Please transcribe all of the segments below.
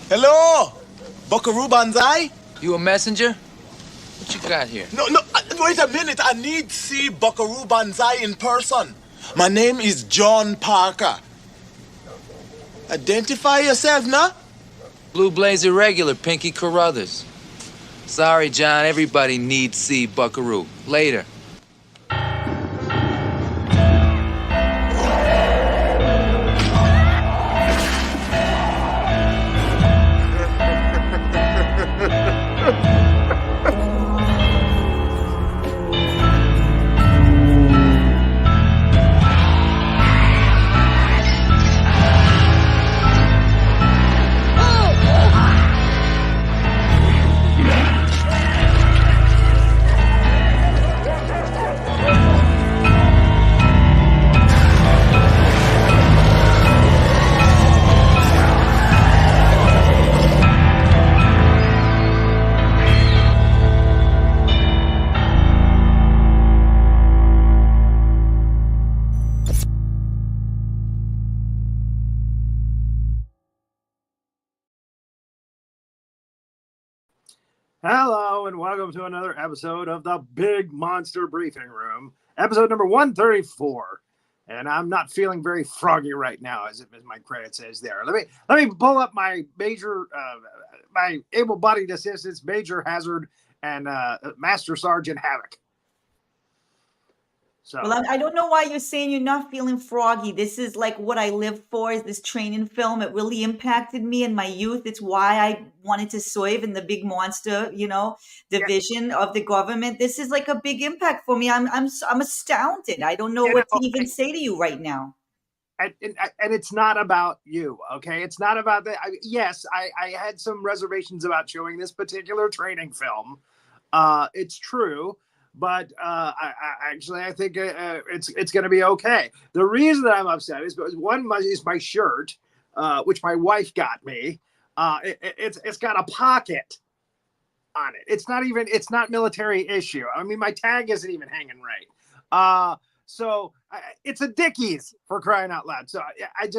Hello, Buckaroo Banzai? You a messenger? What you got here? No, wait a minute. I need to see Buckaroo Banzai in person. My name is John Parker. Identify yourself, nah? Blue Blazer regular, Pinky Carruthers. Sorry, John, everybody needs see Buckaroo. Later. Hello, and welcome to another episode of the Big Monster Briefing Room, episode number 134. And I'm not feeling very froggy right now, as my credit says there. Let me pull up my my able-bodied assistants, Major Hazzard and Master Sergeant Havoc. So, well, I don't know why you're saying you're not feeling froggy. This is like what I live for, is this training film. It really impacted me in my youth. It's why I wanted to serve in the big monster, division of the government. This is like a big impact for me. I'm astounded. I don't know what to even say to you right now. And it's not about you, okay? It's not about that. Yes, I had some reservations about showing this particular training film. It's true. But I think it's going to be okay. The reason that I'm upset is because one is my shirt, which my wife got me. It's got a pocket on it. It's not military issue. I mean, my tag isn't even hanging right. So it's a Dickies, for crying out loud. So I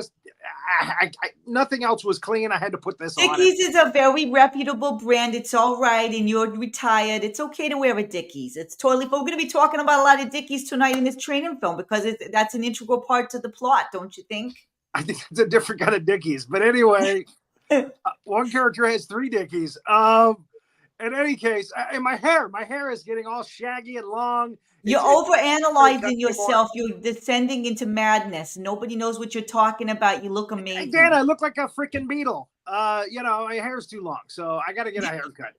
nothing else was clean. I had to put this on. Dickies is a very reputable brand. It's all right, and you're retired. It's okay to wear a Dickies. It's totally. But we're going to be talking about a lot of Dickies tonight in this training film because that's an integral part to the plot, don't you think? I think it's a different kind of Dickies. But anyway, one character has 3 Dickies. In any case, and my hair is getting all shaggy and long. You're overanalyzing yourself. You're descending into madness. Nobody knows what you're talking about. You look amazing. Again, I look like a freaking beetle. My hair's too long, so I got to get a haircut.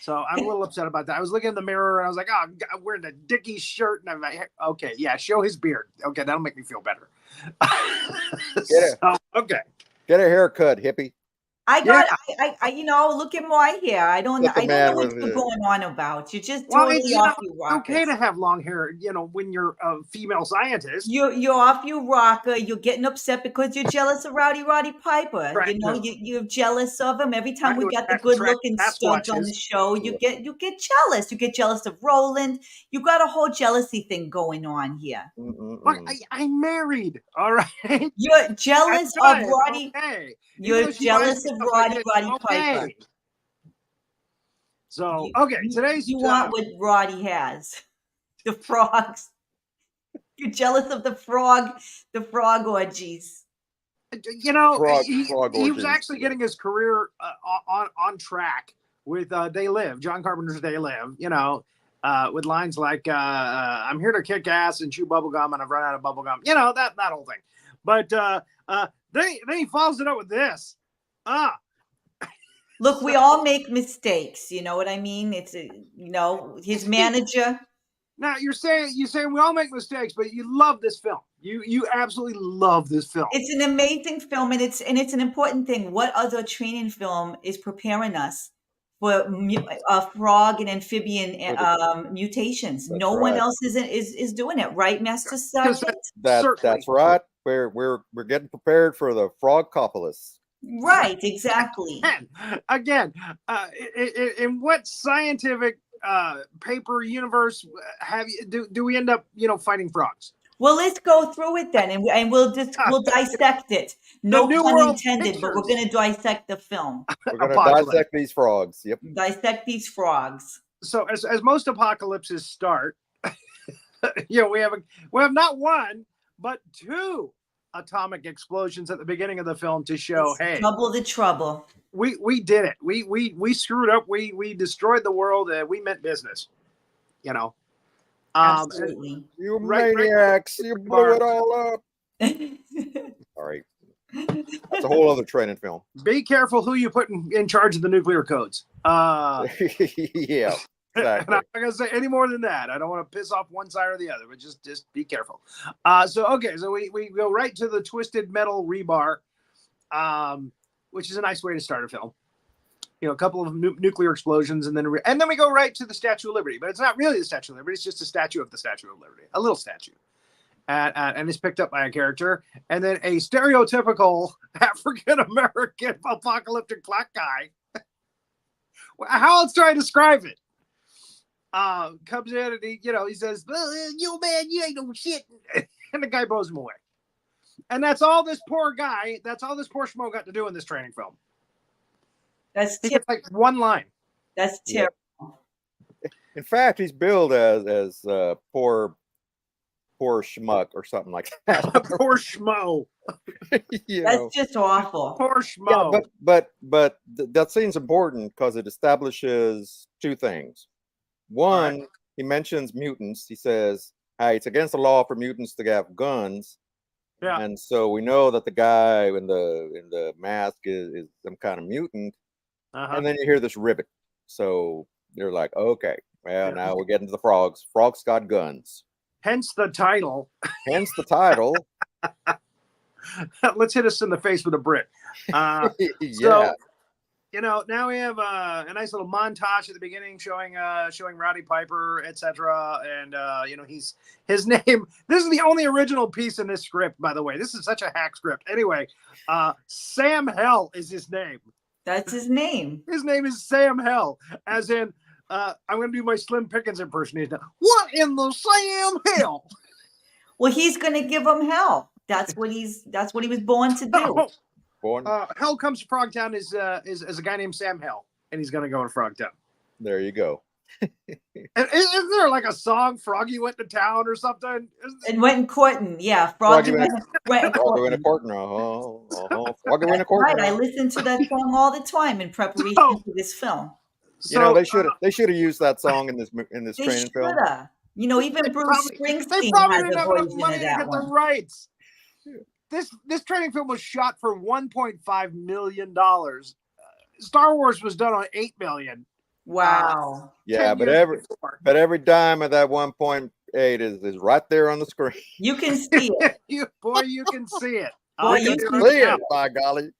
So I'm a little upset about that. I was looking in the mirror and I was like, oh, I'm wearing a Dickies shirt. And I'm like, okay, yeah, show his beard. Okay, that'll make me feel better. Okay. Get a haircut, hippie. I look at my hair. I don't know what you're going on about. You're just totally off your rocker. It's okay to have long hair, when you're a female scientist. You're off your rocker. You're getting upset because you're jealous of Rowdy Roddy Piper. Right. You're jealous of him. Every time we got the good looking studs on the show, you get jealous. You get jealous of Roland. You got a whole jealousy thing going on here. Look, I'm married. All right. You're jealous of Roddy. Okay. You're jealous of Roddy Piper. So, okay, today's... You want what Roddy has. The frogs. You're jealous of the frog orgies. He was actually getting his career on track with They Live, John Carpenter's They Live, with lines like, I'm here to kick ass and chew bubblegum and I've run out of bubblegum. That whole thing. But then he follows it up with this. Look, we all make mistakes. You know what I mean? It's his manager. Now you're saying we all make mistakes, but you love this film. You absolutely love this film. It's an amazing film, and it's an important thing. What other training film is preparing us for frog and amphibian mutations? That's no right. one else is doing it, right, Master Sergeant? That's right. We're getting prepared for the Frogcopolis. Right, exactly. Again, in what scientific paper universe do we end up fighting frogs? Well, let's go through it then, and we'll dissect it. No New pun World intended, but we're Pictures. going to dissect the film. We're gonna Apocalypse. dissect these frogs. Yep. Dissect these frogs. So as most apocalypses start, we have not one but two atomic explosions at the beginning of the film to show, hey, double the trouble. We did it. We screwed up. We destroyed the world. We meant business. Absolutely. You Right- maniacs! You blew it all up. Sorry. That's a whole other training film. Be careful who you put in charge of the nuclear codes. Yeah, And I'm exactly. not gonna say any more than that. I don't want to piss off one side or the other, but just be careful. So we go right to the twisted metal rebar, which is a nice way to start a film. A couple of nuclear explosions, and then we go right to the Statue of Liberty. But it's not really the Statue of Liberty; it's just a statue of the Statue of Liberty, a little statue, and it's picked up by a character, and then a stereotypical African American apocalyptic black guy. How else do I describe it? Comes in and he says, "You man, you ain't no shit," and the guy blows him away. And that's all this poor schmo got to do in this training film. That's He gets like one line. That's Yeah. terrible. In fact, he's billed as poor schmuck or something like that. Poor schmo. That's just awful. Poor Yeah, schmo. but that scene's important because it establishes two things. One, he mentions mutants. He says, "Hey, it's against the law for mutants to have guns." Yeah. And so we know that the guy in the mask is some kind of mutant. Uh-huh. And then you hear this ribbit. So you're like, okay, well, Yeah. now we're getting to the frogs. Frogs got guns. Hence the title. Hence the title. Let's hit us in the face with a brick. Yeah. So, now we have a nice little montage at the beginning showing Rowdy Piper, etc. And his name. This is the only original piece in this script, by the way. This is such a hack script. Anyway, Sam Hell is his name. That's his name. His name is Sam Hell, as in I'm going to do my Slim Pickens impersonation. What in the Sam Hell? Well, he's going to give him hell. That's what he was born to do. Born. Hell Comes to Frogtown is a guy named Sam Hell, and he's going to go to Frogtown. There you go. And isn't there like a song, Froggy Went to Town or something? And went and courting. Yeah, Froggy Froggy went and Froggy went a courting. courting. Froggy went a Right, courting. I listen to that song all the time in preparation Oh. for this film. So, they should have used that song in this They training film. shoulda. Even they Bruce probably Springsteen has didn't a have enough version money of to that get the one. rights. This training film was shot for $1.5 million. Star Wars was done on $8 million. Wow. Yeah, 10 but years before. every dime of that 1.8 is right there on the screen. You can see it. you can see it. Boy, I'll you tell can right See now. it, by golly.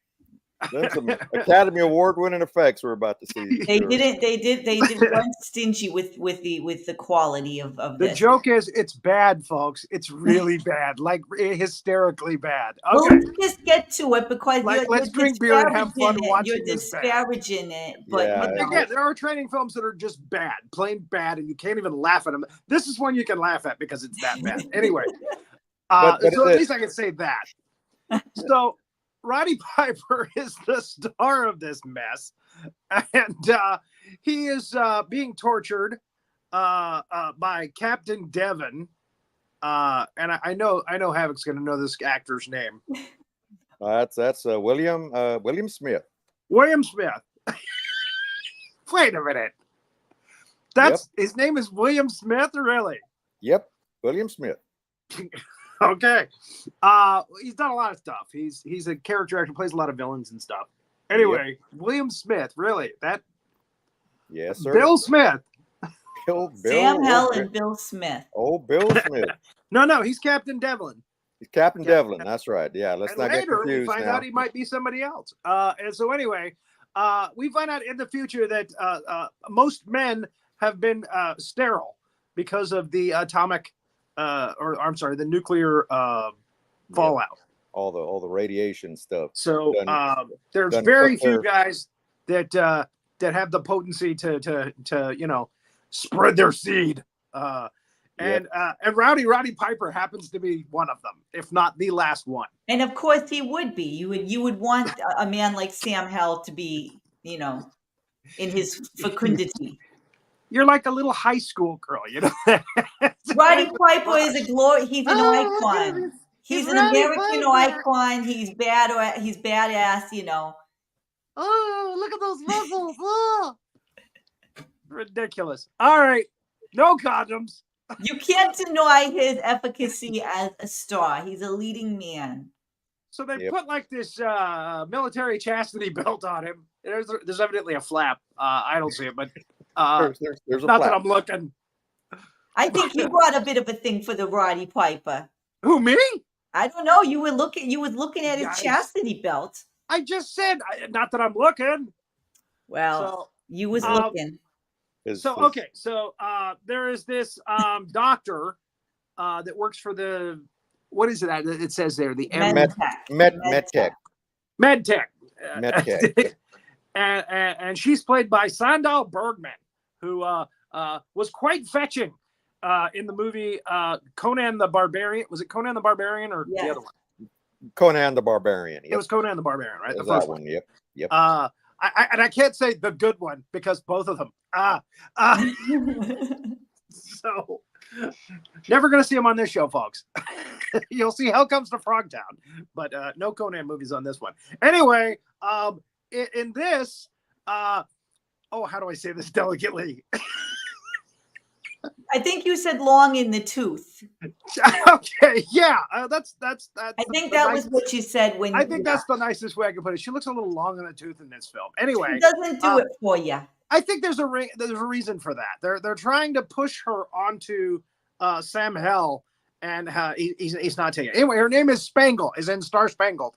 That's some Academy Award winning effects we're about to see. They weren't stingy with the quality of The this. joke is, it's bad, folks. It's really bad, like hysterically bad. Well, Okay, let's just get to it because let's drink beer and have fun watching You're this bad. disparaging it, but Yeah, again, there are training films that are just bad, plain bad, and you can't even laugh at them. This is one you can laugh at because it's that bad. Anyway, But so at least I can say that. So Roddy Piper is the star of this mess, and he is being tortured by Captain Devon. And I know Havoc's going to know this actor's name. That's William Smith. William Smith. Wait a minute. His name is William Smith, really? Yep, William Smith. Okay. He's done a lot of stuff. He's a character actor, plays a lot of villains and stuff. Anyway, William Smith, really? That Yes, sir. Bill Smith. Bill, Sam Hell Bill- and Bill Smith. Oh, Bill Smith. No, he's Captain Devlin. He's Captain Devlin. That's right. Yeah, let's And not get later we confused find now. out he might be somebody else. And so anyway, we find out in the future that most men have been sterile because of the atomic, the nuclear fallout. All the radiation stuff. So there's done very put few their- guys that have the potency to spread their seed. And Rowdy Roddy Piper happens to be one of them, if not the last one. And of course he would be. You would want a man like Sam Hell to be, you know, in his fecundity. You're like a little high school girl, you know. Roddy Piper is a glory. He's an icon. He's an American icon. He's badass, you know. Oh, look at those muscles. Oh. Ridiculous. All right. No condoms. You can't deny his efficacy as a star. He's a leading man. So they put like this military chastity belt on him. There's evidently a flap. I don't see it, but there's a not flap. that I'm looking. I think you brought a bit of a thing for the Roddy Piper. Who, me? I don't know. You were looking at his chastity belt. I just said, not that I'm looking. Well, so, you was looking. So there is this doctor that works for the, what is it? It says there, the MedTech. And she's played by Sandahl Bergman, who was quite fetching in the movie Conan the Barbarian. Was it Conan the Barbarian or the other one? Conan the Barbarian. Yep. It was Conan the Barbarian, right? The first one. Yep. I can't say the good one because both of them. So never gonna see him on this show, folks. You'll see Hell Comes to Frogtown, but no Conan movies on this one. Anyway, in this, how do I say this delicately? I think you said long in the tooth. Okay, yeah, that's. I think that was what you said when. I think that's the nicest way I can put it. She looks a little long in the tooth in this film. Anyway, she doesn't do it for you. I think there's a reason for that. They're trying to push her onto Sam Hell, and he's not taking it. Anyway, her name is Spangle, is in Star Spangled.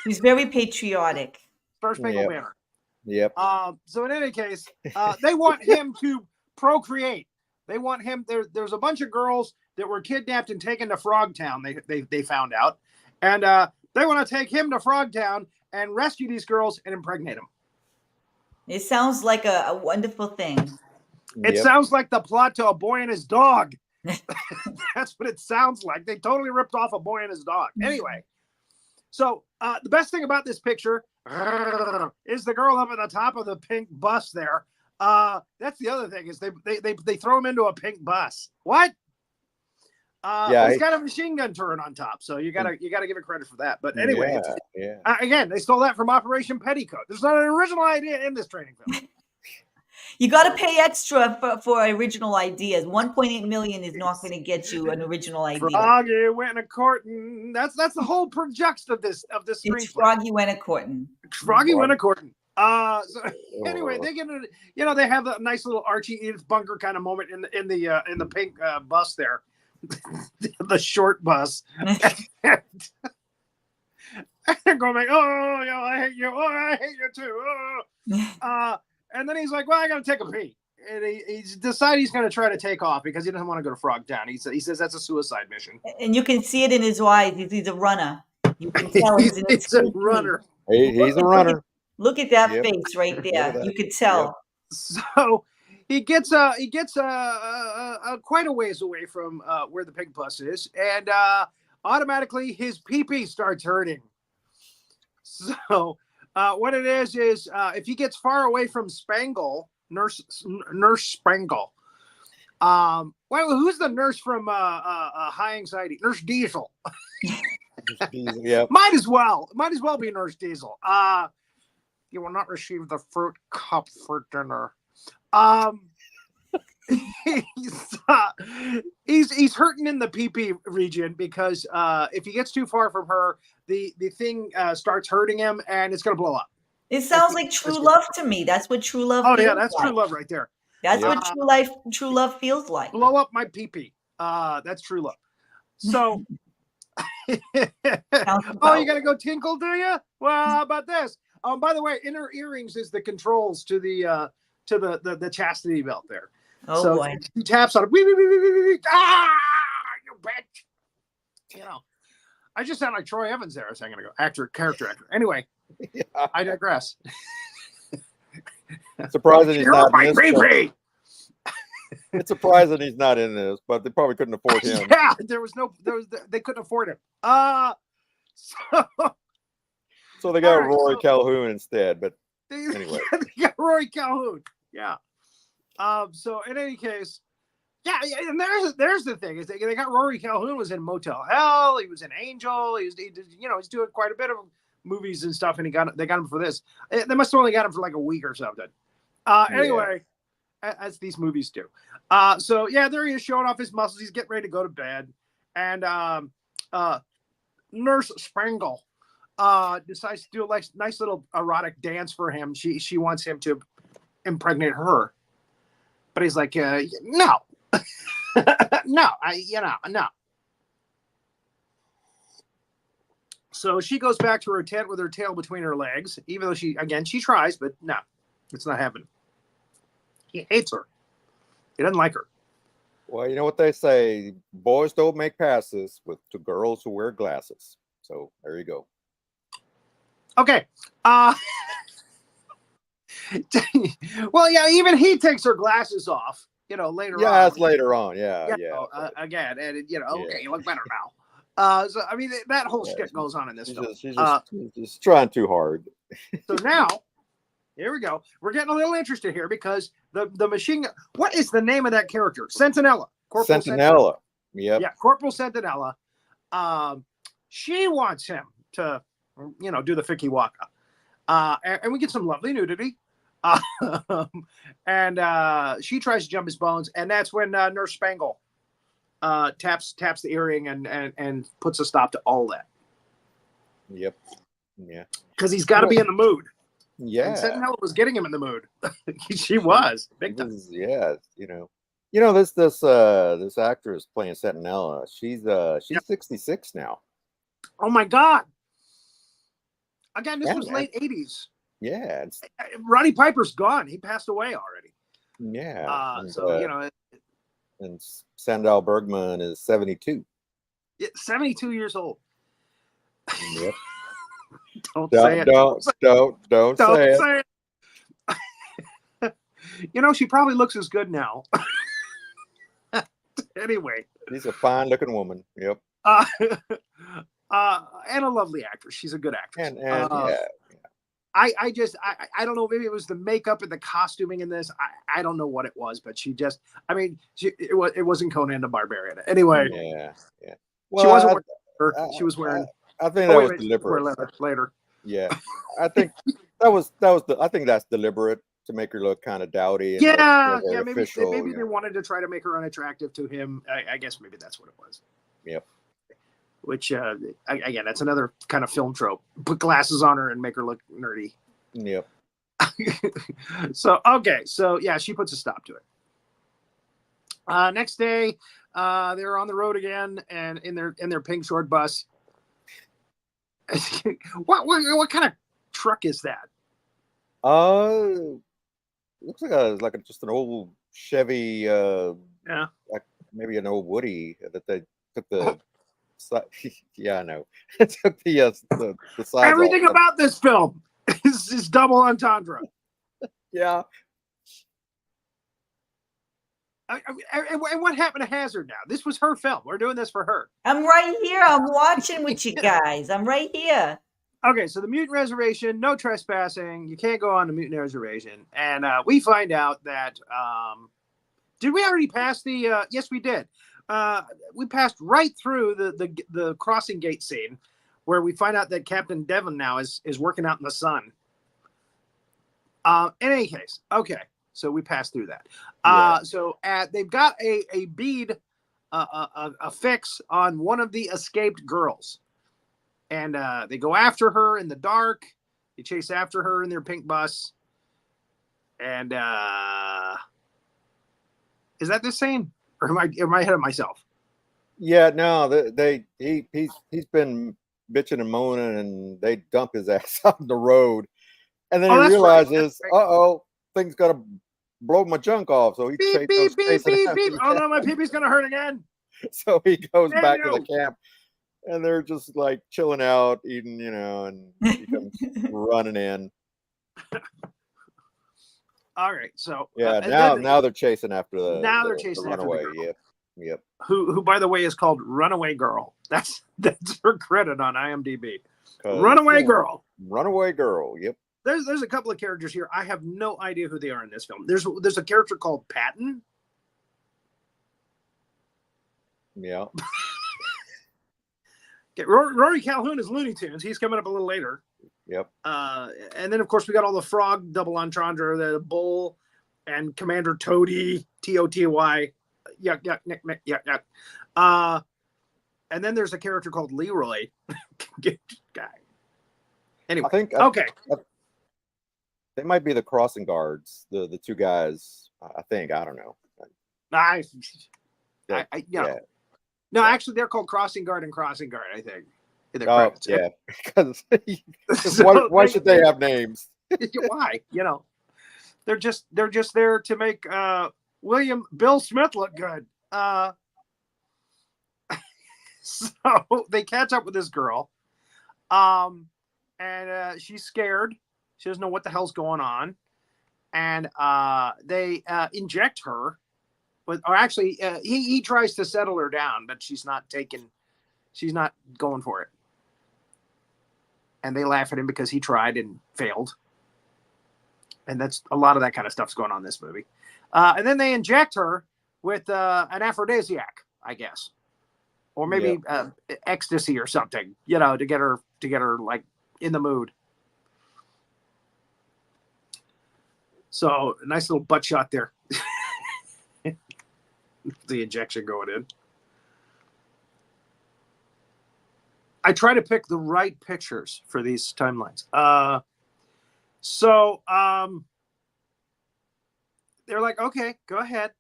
He's very patriotic. Star Spangled Banner. Yep. So in any case, they want him to procreate. They want him. There's a bunch of girls that were kidnapped and taken to Frogtown. They found out, and they want to take him to Frogtown and rescue these girls and impregnate them. It sounds like a wonderful thing. It sounds like the plot to A Boy and His Dog. That's what it sounds like. They totally ripped off A Boy and His Dog. Anyway, so the best thing about this picture is the girl up at the top of the pink bus there. That's the other thing is they throw him into a pink bus. What? He's got a machine gun turret on top, so you gotta give it credit for that. But anyway, again, they stole that from Operation Petticoat. There's not an original idea in this training film. You got to pay extra for original ideas. 1.8 million is not going to get you an original idea. Froggy went a courtin'. That's the whole project of this screenplay. Froggy went a courtin'. Froggy went a courtin'. Anyway, they get they have a nice little Archie Edith Bunker kind of moment in the pink bus there. The short bus. And they're going like, I hate you. Oh, I hate you too. And then he's like, well, I got to take a pee. And he's decided he's going to try to take off because he doesn't want to go to Frogtown. He says that's a suicide mission. And you can see it in his eyes. He's a runner. You can tell he's a runner. He's a runner. Look at that face right there. You could tell. So he gets quite a ways away from where the pig bus is, and automatically his pee-pee starts hurting. So what it is if he gets far away from Spangle, Nurse Spangle. Who's the nurse from High Anxiety? Nurse Diesel. Might as well be Nurse Diesel. You will not receive the fruit cup for dinner. He's hurting in the pee-pee region because if he gets too far from her, the thing starts hurting him and it's gonna blow up. It sounds like true love to me. That's what true love. Oh yeah, that's true love right there. That's what true love feels like. Blow up my pee-pee. That's true love. So. You gotta go tinkle, do you? Well, how about this? By the way, in her earrings is the controls to the chastity belt there. Oh so boy! He taps on it. You bitch! I just sound like Troy Evans there a second ago. Character actor. Anyway, I digress. Surprising he's not in this It's surprising he's not in this, but they probably couldn't afford him. Yeah, they couldn't afford him. So they got All right, Rory Calhoun instead. But anyway, they got Rory Calhoun. Yeah. So in any case, yeah, and there's the thing is they got Rory Calhoun was in Motel Hell. He was in Angel. He's doing quite a bit of movies and stuff, and they got him for this. They must have only got him for like a week or something. Anyway, as these movies do. So yeah, there he is showing off his muscles. He's getting ready to go to bed, and Nurse Spangle decides to do a nice little erotic dance for him. She wants him to impregnate her, but he's like, no. No. So she goes back to her tent with her tail between her legs, even though she tries, but no, it's not happening. He hates her. He doesn't like her. Well, you know what they say: boys don't make passes to girls who wear glasses. So there you go. Okay. Well, yeah, even he takes her glasses off. Later on. Yeah, that's later on. Yeah. Again, and okay, you look better now. So I mean, that whole skit goes on in this film. She's just trying too hard. So now, here we go. We're getting a little interested here because the machine gun. What is the name of that character? Sentinella. Corporal Sentinella. Yep. Yeah, Corporal Sentinella. She wants him to, do the Ficky Waka. And we get some lovely nudity. And she tries to jump his bones, and that's when Nurse Spangle taps the earring and puts a stop to all that. Yep. Yeah. Because he's got to be in the mood. Yeah. And Sentinella was getting him in the mood. She was. Big time. Yeah. This actress playing Sentinella. She's 66 now. Oh my God. Again, this was late 80s. Yeah. Roddy Piper's gone. He passed away already. Yeah. And Sandahl Bergman is 72. 72 years old. Yep. Don't say it. Don't say it. She probably looks as good now. Anyway. She's a fine looking woman. Yep. And a lovely actress. She's a good actress. And yeah. I don't know. Maybe it was the makeup and the costuming in this. I don't know what it was, but it wasn't Conan the Barbarian. Anyway. Yeah. Well, she wasn't wearing her. She was wearing. I think that was deliberate. Later. Yeah. I think I think that's deliberate to make her look kind of dowdy. And maybe they wanted to try to make her unattractive to him. I guess maybe that's what it was. Yep. Which, again, that's another kind of film trope. Put glasses on her and make her look nerdy. Yep. So yeah, she puts a stop to it. Next day, they're on the road again, and in their pink short bus. What kind of truck is that? Looks like just an old Chevy. Yeah. Like maybe an old Woody that they took the. Yeah, I know. Took the size. Everything about this film is double entendre. Yeah. And what happened to Hazzard now? This was her film. We're doing this for her. I'm right here. I'm watching with you guys. I'm right here. Okay, so the Mutant Reservation, no trespassing. You can't go on the Mutant Reservation. And we find out that, did we already pass the, yes, we did. We passed right through the crossing gate scene where we find out that Captain Devon now is working out in the sun. In any case, okay, so we passed through that. So they've got a bead, a fix on one of the escaped girls. And they go after her in the dark. They chase after her in their pink bus. And is that the same? Or am I ahead of myself? Yeah, no, he's been bitching and moaning, and they dump his ass on the road, and then he realizes, things gotta blow my junk off. So he beep. Oh no, my pee-pee's gonna hurt again. So he goes back to the camp, and they're just like chilling out, eating, and he comes running in. All right, so yeah, now they're chasing after the runaway. Yep. Who by the way is called Runaway Girl. That's her credit on IMDb. Runaway Girl. Yep. There's a couple of characters here. I have no idea who they are in this film. There's a character called Patton. Yeah. Okay, Rory Calhoun is Looney Tunes. He's coming up a little later. Yep. And then of course we got all the frog double entendre, the bull and Commander Toady, Toty. Yuck, yuck, nick, nick, yuck, yuck. And then there's a character called Leroy. Guy. Anyway, I think okay. They might be the crossing guards, the two guys. I think, I don't know. No, actually, they're called Crossing Guard and Crossing Guard, I think. Oh, yeah. Because why should they have names? Why? They're just there to make Bill Smith look good. So they catch up with this girl, and she's scared. She doesn't know what the hell's going on, and they inject her. He tries to settle her down, but she's not going for it. And they laugh at him because he tried and failed. And that's a lot of that kind of stuff's going on in this movie. And then they inject her with an aphrodisiac, I guess, or maybe ecstasy or something, to get her like in the mood. So a nice little butt shot there. The injection going in. I try to pick the right pictures for these timelines. So they're like, okay, go ahead.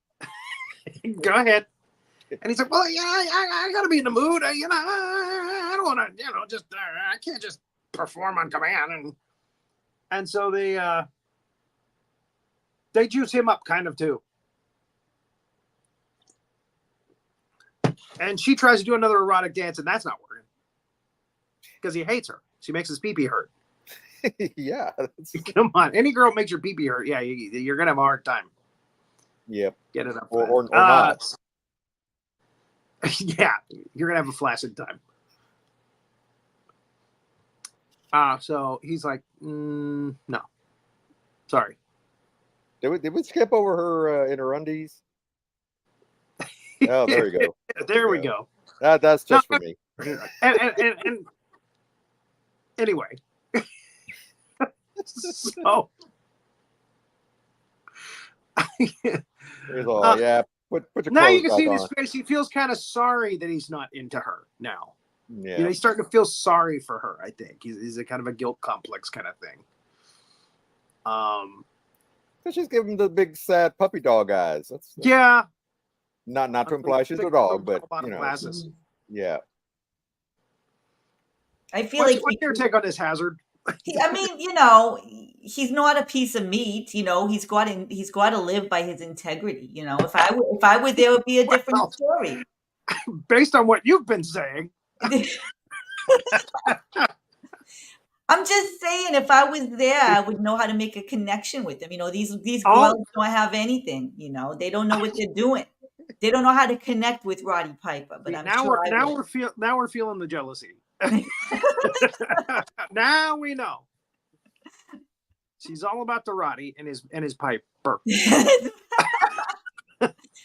Go ahead. And he's like, well, yeah, I got to be in the mood. I don't want to, just, I can't just perform on command. And so they juice him up kind of too. And she tries to do another erotic dance, and that's not working because he hates her. She makes his pee-pee hurt. Yeah. Come on. Any girl makes your pee-pee hurt, yeah, you're going to have a hard time. Yep. Get it up. Or not. Yeah, you're going to have a flaccid time. So he's like, no. Sorry. Did we skip over her in her undies? Oh, there you go. There we go. That's just for me. And anyway, so yeah. Put your now you can clothes see in back his face. He feels kind of sorry that he's not into her now. Yeah. He's starting to feel sorry for her. I think he's a kind of a guilt complex kind of thing. She's giving him the big sad puppy dog eyes. Yeah. Not to imply she's a dog, but yeah. I feel what's your take on this, Hazard? I mean, he's not a piece of meat. He's got to live by his integrity. If I were there, it would be a different story. Based on what you've been saying. I'm just saying, if I was there, I would know how to make a connection with them. These girls don't have anything. They don't know what they're doing. They don't know how to connect with Roddy Piper. But now we're feeling the jealousy. Now we know. She's all about the Roddy and his Piper.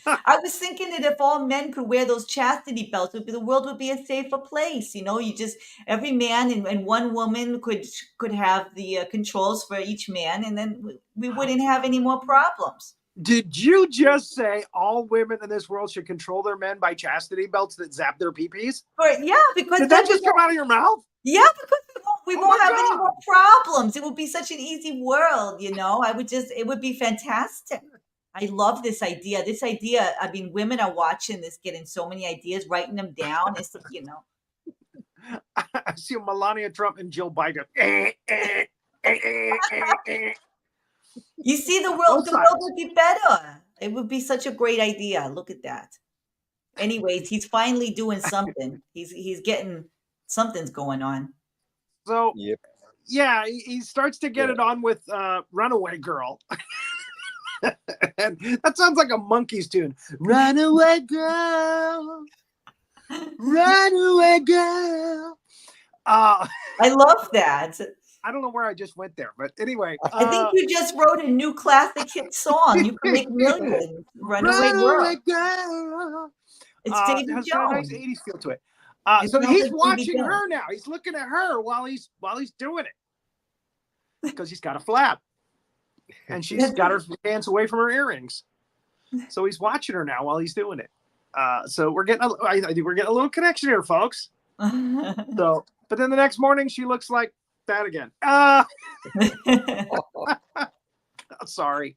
I was thinking that if all men could wear those chastity belts, the world would be a safer place. Every man and one woman could have the controls for each man, and then we wouldn't have any more problems. Did you just say all women in this world should control their men by chastity belts that zap their pee-pees? Yeah, because did that just come out of your mouth? Yeah, because we won't have any more problems. It would be such an easy world, it would be fantastic. I love this idea. I mean, women are watching this, getting so many ideas, writing them down. It's I see Melania Trump and Jill Biden. You see, the world would be better. It would be such a great idea. Look at that. Anyways, he's finally doing something. He's getting something's going on. So yeah, he starts to get it on with Runaway Girl. And that sounds like a Monkeys tune. Run away, girl. Run away, girl. I love that. I don't know where I just went there, but anyway. I think you just wrote a new classic hit song. You can make millions. Runaway Girl. Girl. It's David It has got a nice Jones. 80s feel to it. It So sounds he's like David watching Jones. her now. He's looking at her while he's doing it. Because he's got a flap. And she's got her hands away from her earrings. So he's watching her now while he's doing it. So we're getting I think we're getting a little connection here, folks. So, but then the next morning she looks like that again. Sorry.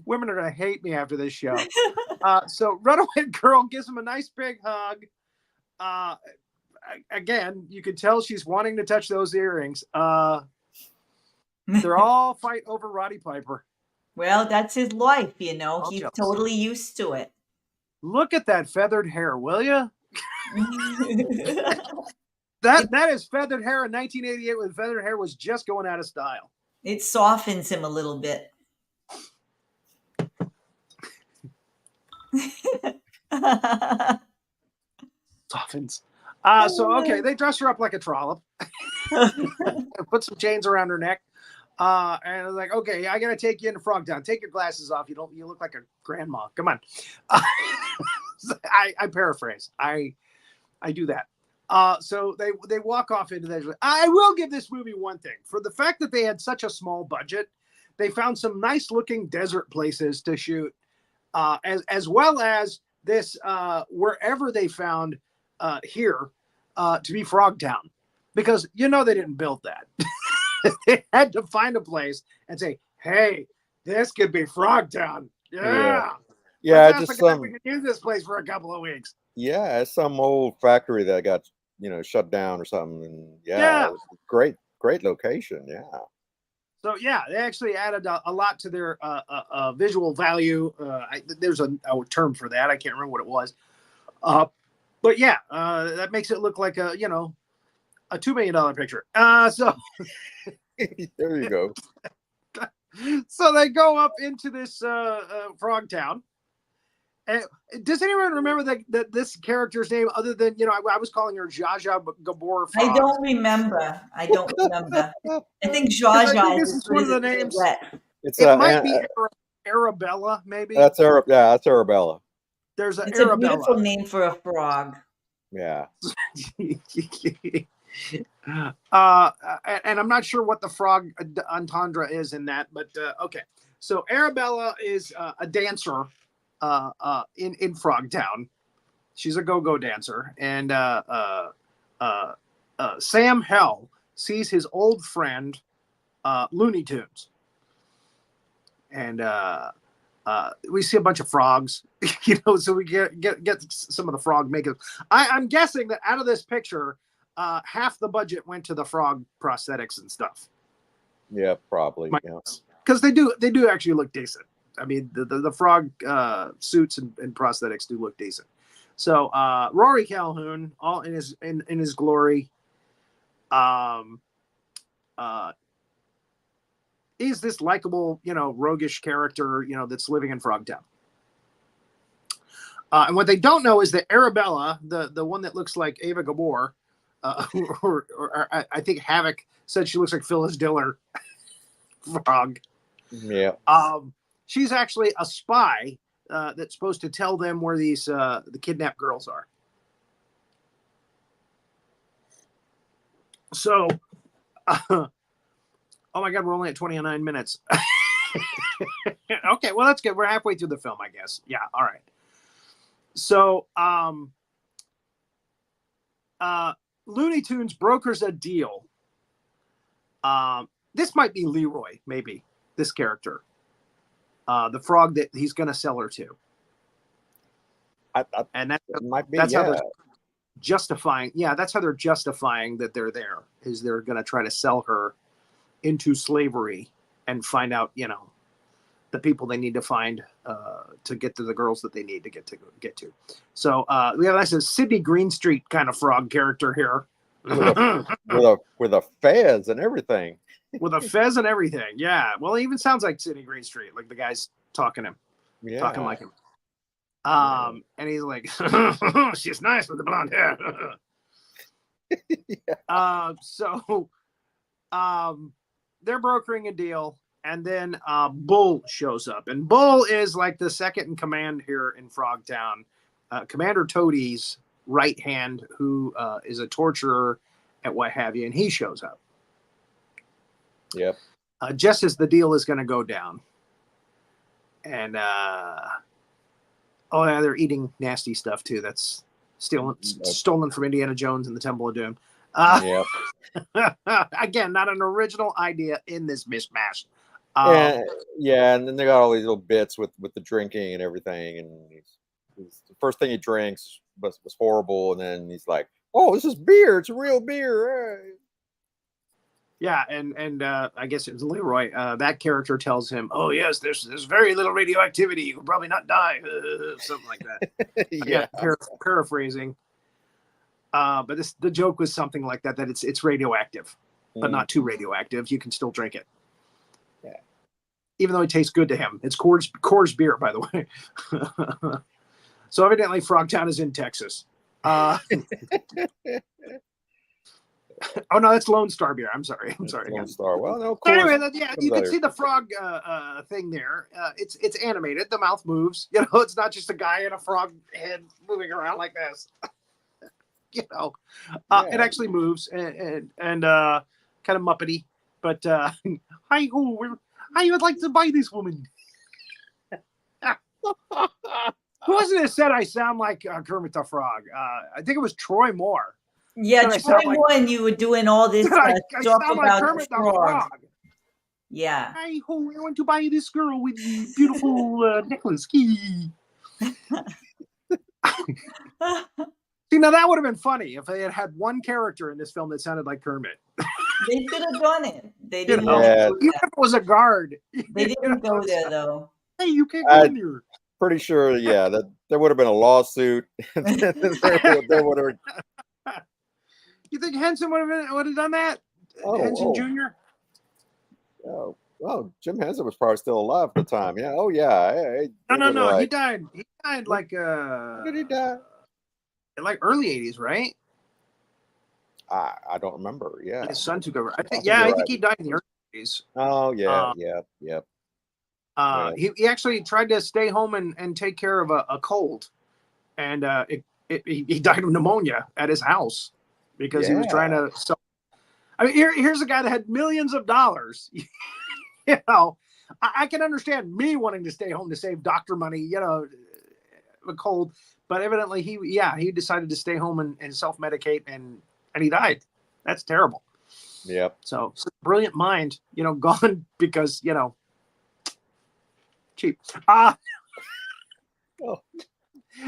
Women are gonna hate me after this show. So Runaway Girl gives him a nice big hug. Again, you can tell she's wanting to touch those earrings. They're all fight over Roddy Piper. Well, that's his life, you know. All He's jealous. totally used to it. Look at that feathered hair, will you? That is feathered hair in 1988 when feathered hair was just going out of style. It softens him a little bit. Softens. So okay, they dress her up like a trollop. Put some chains around her neck. And I was like, okay, I gotta take you into Frogtown. Take your glasses off. You look like a grandma. Come on. I paraphrase. I do that. So they walk off into that. I will give this movie one thing. For the fact that they had such a small budget, they found some nice looking desert places to shoot, as well as this wherever they found here to be Frogtown, because they didn't build that. They had to find a place and say, hey, this could be Frogtown. Yeah. Just we could use this place for a couple of weeks. Yeah, it's some old factory that got shut down or something. And it was a great location. Yeah. So they actually added a lot to their visual value. There's a term for that. I can't remember what it was. But that makes it look like a $2 million picture. So there you go. So they go up into this Frogtown. And does anyone remember that this character's name, other than I was calling her Zsa Zsa Gabor Frog? I don't remember. I think Zsa I Zsa think is this as is one good of the as names. It might be Arabella, maybe. That's Arabella. There's an It's Arabella. a beautiful name for a frog. Yeah. And I'm not sure what the frog entendre is in that, but okay. So Arabella is a dancer in Frogtown. She's a go-go dancer, and Sam Hell sees his old friend Looney Tunes, and we see a bunch of frogs, so we get some of the frog makeup. I'm guessing that out of this picture, half the budget went to the frog prosthetics and stuff. Yeah, probably. Because they do actually look decent. I mean, the frog suits and prosthetics do look decent. So Rory Calhoun, all in his glory, is this likable, roguish character, that's living in Frogtown. And what they don't know is that Arabella, the one that looks like Ava Gabor, or I think Havoc said she looks like Phyllis Diller Frog. Yeah. She's actually a spy that's supposed to tell them where these the kidnapped girls are. So, oh my God, we're only at 29 minutes. Okay, well, that's good. We're halfway through the film, I guess. Yeah, all right. So, Looney Tunes brokers a deal. This might be Leroy, maybe, this character. The frog that he's going to sell her to. And that might be, that's how they're justifying. Yeah, that's how they're justifying that they're there, is they're going to try to sell her into slavery and find out, the people they need to find to get to the girls that they need to get to. So we have a Sidney Greenstreet kind of frog character here. with a fez and everything. With a fez and everything. Yeah. Well, it even sounds like Sidney Greenstreet, like the guy's talking like him. And he's like, she's nice with the blonde hair. So they're brokering a deal, and then Bull shows up, and Bull is like the second in command here in Frogtown, Commander Toadie's right hand, who is a torturer and what have you, and he shows up. Yep. Just as the deal is going to go down, and they're eating nasty stuff too. That's stolen from Indiana Jones and the Temple of Doom. Yep. Again, not an original idea in this mishmash. And then they got all these little bits with the drinking and everything, and the first thing he drinks was horrible, and then he's like, "Oh, this is beer. It's real beer." Yeah, and I guess it was Leroy. That character tells him, "Oh yes, there's very little radioactivity. You will probably not die." Something like that. Yeah. Paraphrasing. But the joke was something like that it's radioactive, but not too radioactive. You can still drink it. Yeah. Even though it tastes good to him. It's Coors beer, by the way. So evidently Frogtown is in Texas. Oh no, that's Lone Star beer. I'm sorry. Lone Star. Well, no. So anyway, you can see the frog thing there. It's animated. The mouth moves. You know, it's not just a guy in a frog head moving around like this. You know, it actually moves and kind of muppety. But hi ho, I would like to buy this woman. Who was it that said I sound like Kermit the Frog? I think it was Troy Moore. Yeah, Troy Moore, and you were doing all this I talk sound about like Kermit the Frog. Yeah. Hi ho, I want to buy this girl with beautiful necklace. See, now that would have been funny if they had one character in this film that sounded like Kermit. They should have done it. They didn't. Even if it was a guard. They didn't go there though. Hey, you can't go in here. Pretty sure, that there would have been a lawsuit. There would have. You think Henson would have done that? Henson Jr.? Oh, Jim Henson was probably still alive at the time. Yeah. Oh, yeah. No. He died. He died like when did he die? Like early 80s, right? I don't remember. Yeah. His son took over. I think he died in the early 80s. Oh yeah. Yep. He actually tried to stay home and take care of a cold, and he died of pneumonia at his house because he was trying to sell. I mean, here's a guy that had millions of dollars. You know, I can understand me wanting to stay home to save doctor money. You know, a cold, but evidently he decided to stay home and self-medicate, and he died. That's terrible. Yep. So brilliant mind, gone because cheap.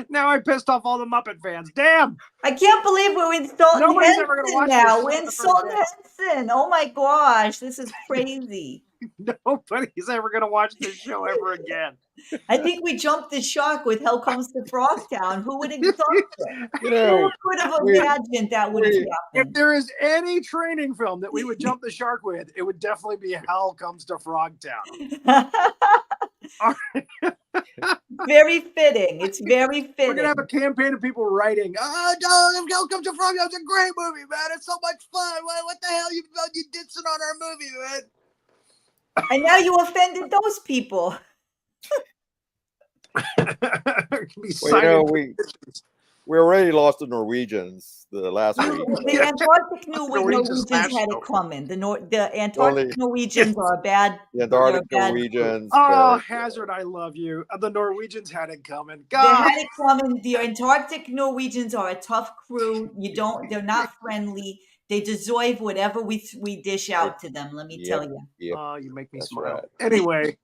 Now I pissed off all the Muppet fans. Damn! I can't believe we're insulting Nobody's ever gonna watch now. this. We're insulting Henson. Oh my gosh, this is crazy. Nobody's ever going to watch this show ever again. I think we jumped the shark with Hell Comes to Frogtown. Who would have thought that? Who could have imagined that would have happened? If there is any training film that we would jump the shark with, it would definitely be Hell Comes to Frogtown. Very fitting. It's very fitting. We're going to have a campaign of people writing, Hell Comes to Frogtown. It's a great movie, man. It's so much fun. What the hell you ditching on our movie, man? And now you offended those people. We already lost the Norwegians the last week. The Antarctic Norwegians had it coming. The Antarctic Norwegians are bad. The Antarctic Norwegians. Oh, Hazzard, I love you. The Norwegians had it coming. God. They had it coming. The Antarctic Norwegians are a tough crew. They're not friendly. They deserve whatever we dish out to them. Let me tell you. Yep. Oh, you make me smile. Right. Anyway,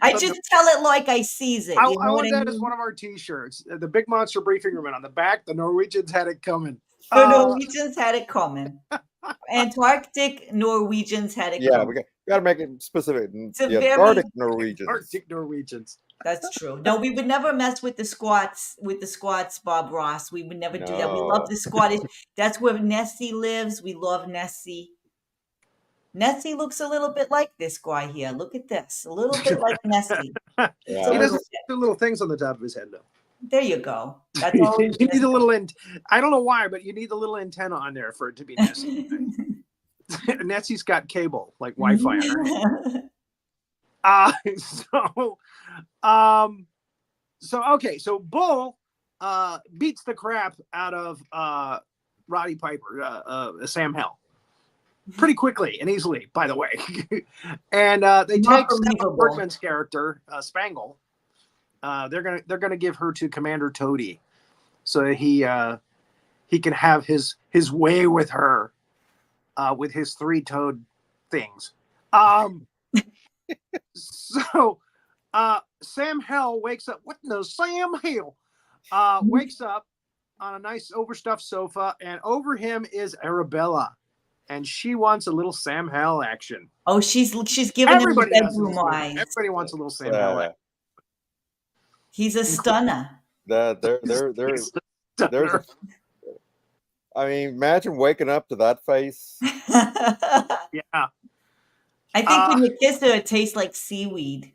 I just tell it like I sees it. I want that as one of our T-shirts. The Big Monster Briefing Room, and on the back, the Norwegians had it coming. The Norwegians had it coming. Antarctic Norwegians had it coming. Yeah, we got to make it specific. Arctic Norwegians. That's true. No, we would never mess with the squats. Bob Ross. We would never do that. We love No. the Scottish. That's where Nessie lives. We love Nessie. Nessie looks a little bit like this guy here. Look at this. A little bit like Nessie. Yeah. He doesn't have little things on the top of his head, though. There you go. That's all. You need a little I don't know why, but you need a little antenna on there for it to be Nessie. Nessie's got cable, like Wi-Fi on her. So Bull beats the crap out of Roddy Piper, Sam Hell, pretty quickly and easily, by the way. And they take Sandahl Bergman's character, Spangle. They're gonna give her to Commander Toady, so that he can have his way with her, with his 3-toed things. So Sam Hell wakes up. What in the Sam Hell? Wakes up on a nice overstuffed sofa, and over him is Arabella, and she wants a little Sam Hell action. Oh, she's giving him the bedroom eyes. Everybody wants a little Sam Hell action. He's a stunner. There's. I mean, imagine waking up to that face. Yeah. I think when you kiss her, it tastes like seaweed.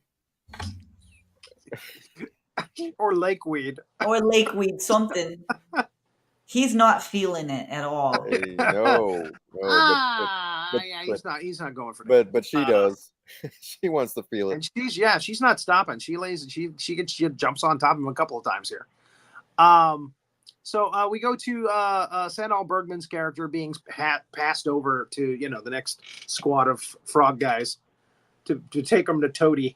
Or lakeweed. Or lakeweed, something. He's not feeling it at all. Hey, no. He's not going for that. But she does. She wants to feel it. And she's not stopping. She jumps on top of him a couple of times here. So we go to Sandahl Bergman's character being passed over to the next squad of frog guys to take them to Toady.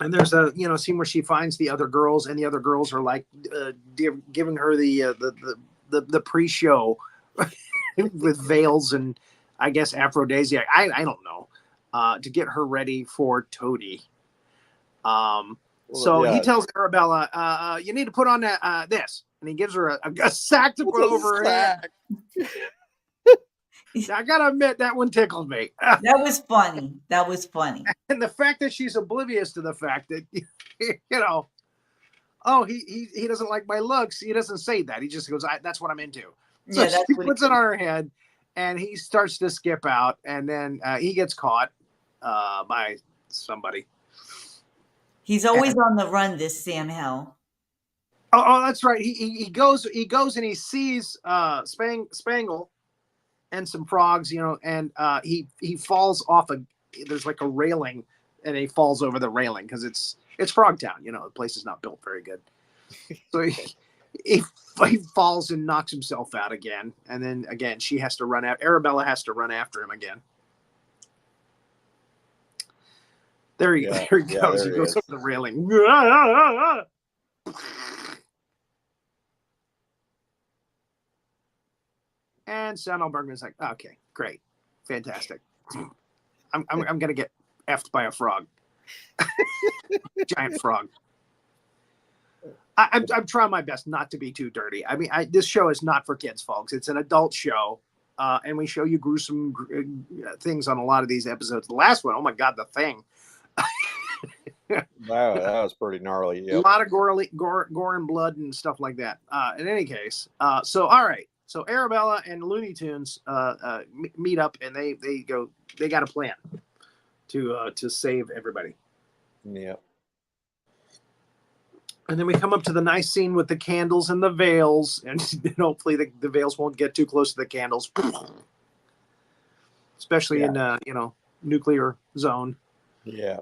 And there's a scene where she finds the other girls, and the other girls are like giving her the pre-show with veils and I guess aphrodisiac. I don't know, to get her ready for Toady. He tells Arabella, you need to put on that this, and he gives her a sack to put over her head. I gotta admit, that one tickled me. That was funny. And the fact that she's oblivious to the fact that he doesn't like my looks. He doesn't say that. He just goes, that's what I'm into. So yeah, she puts it on her head, and he starts to skip out, and then he gets caught by somebody. He's always on the run, this Sam Hell. Oh, that's right. He goes and he sees Spangle and some frogs, and he falls off there's like a railing, and he falls over the railing because it's Frogtown. The place is not built very good. So he falls and knocks himself out again, and then again she has to run out. Arabella has to run after him again. There he goes. He goes over the railing. And Sandahl Bergman's like, okay, great, fantastic. I'm gonna get effed by a frog, giant frog. I'm trying my best not to be too dirty. I mean, this show is not for kids, folks. It's an adult show, and we show you gruesome things on a lot of these episodes. The last one, oh my God, the thing. Wow, that was pretty gnarly. Yep. A lot of gore and blood and stuff like that. In any case, so all right. So Arabella and Looney Tunes meet up, and they got a plan to save everybody. Yeah. And then we come up to the nice scene with the candles and the veils, and hopefully the veils won't get too close to the candles, especially in nuclear zone. Yeah.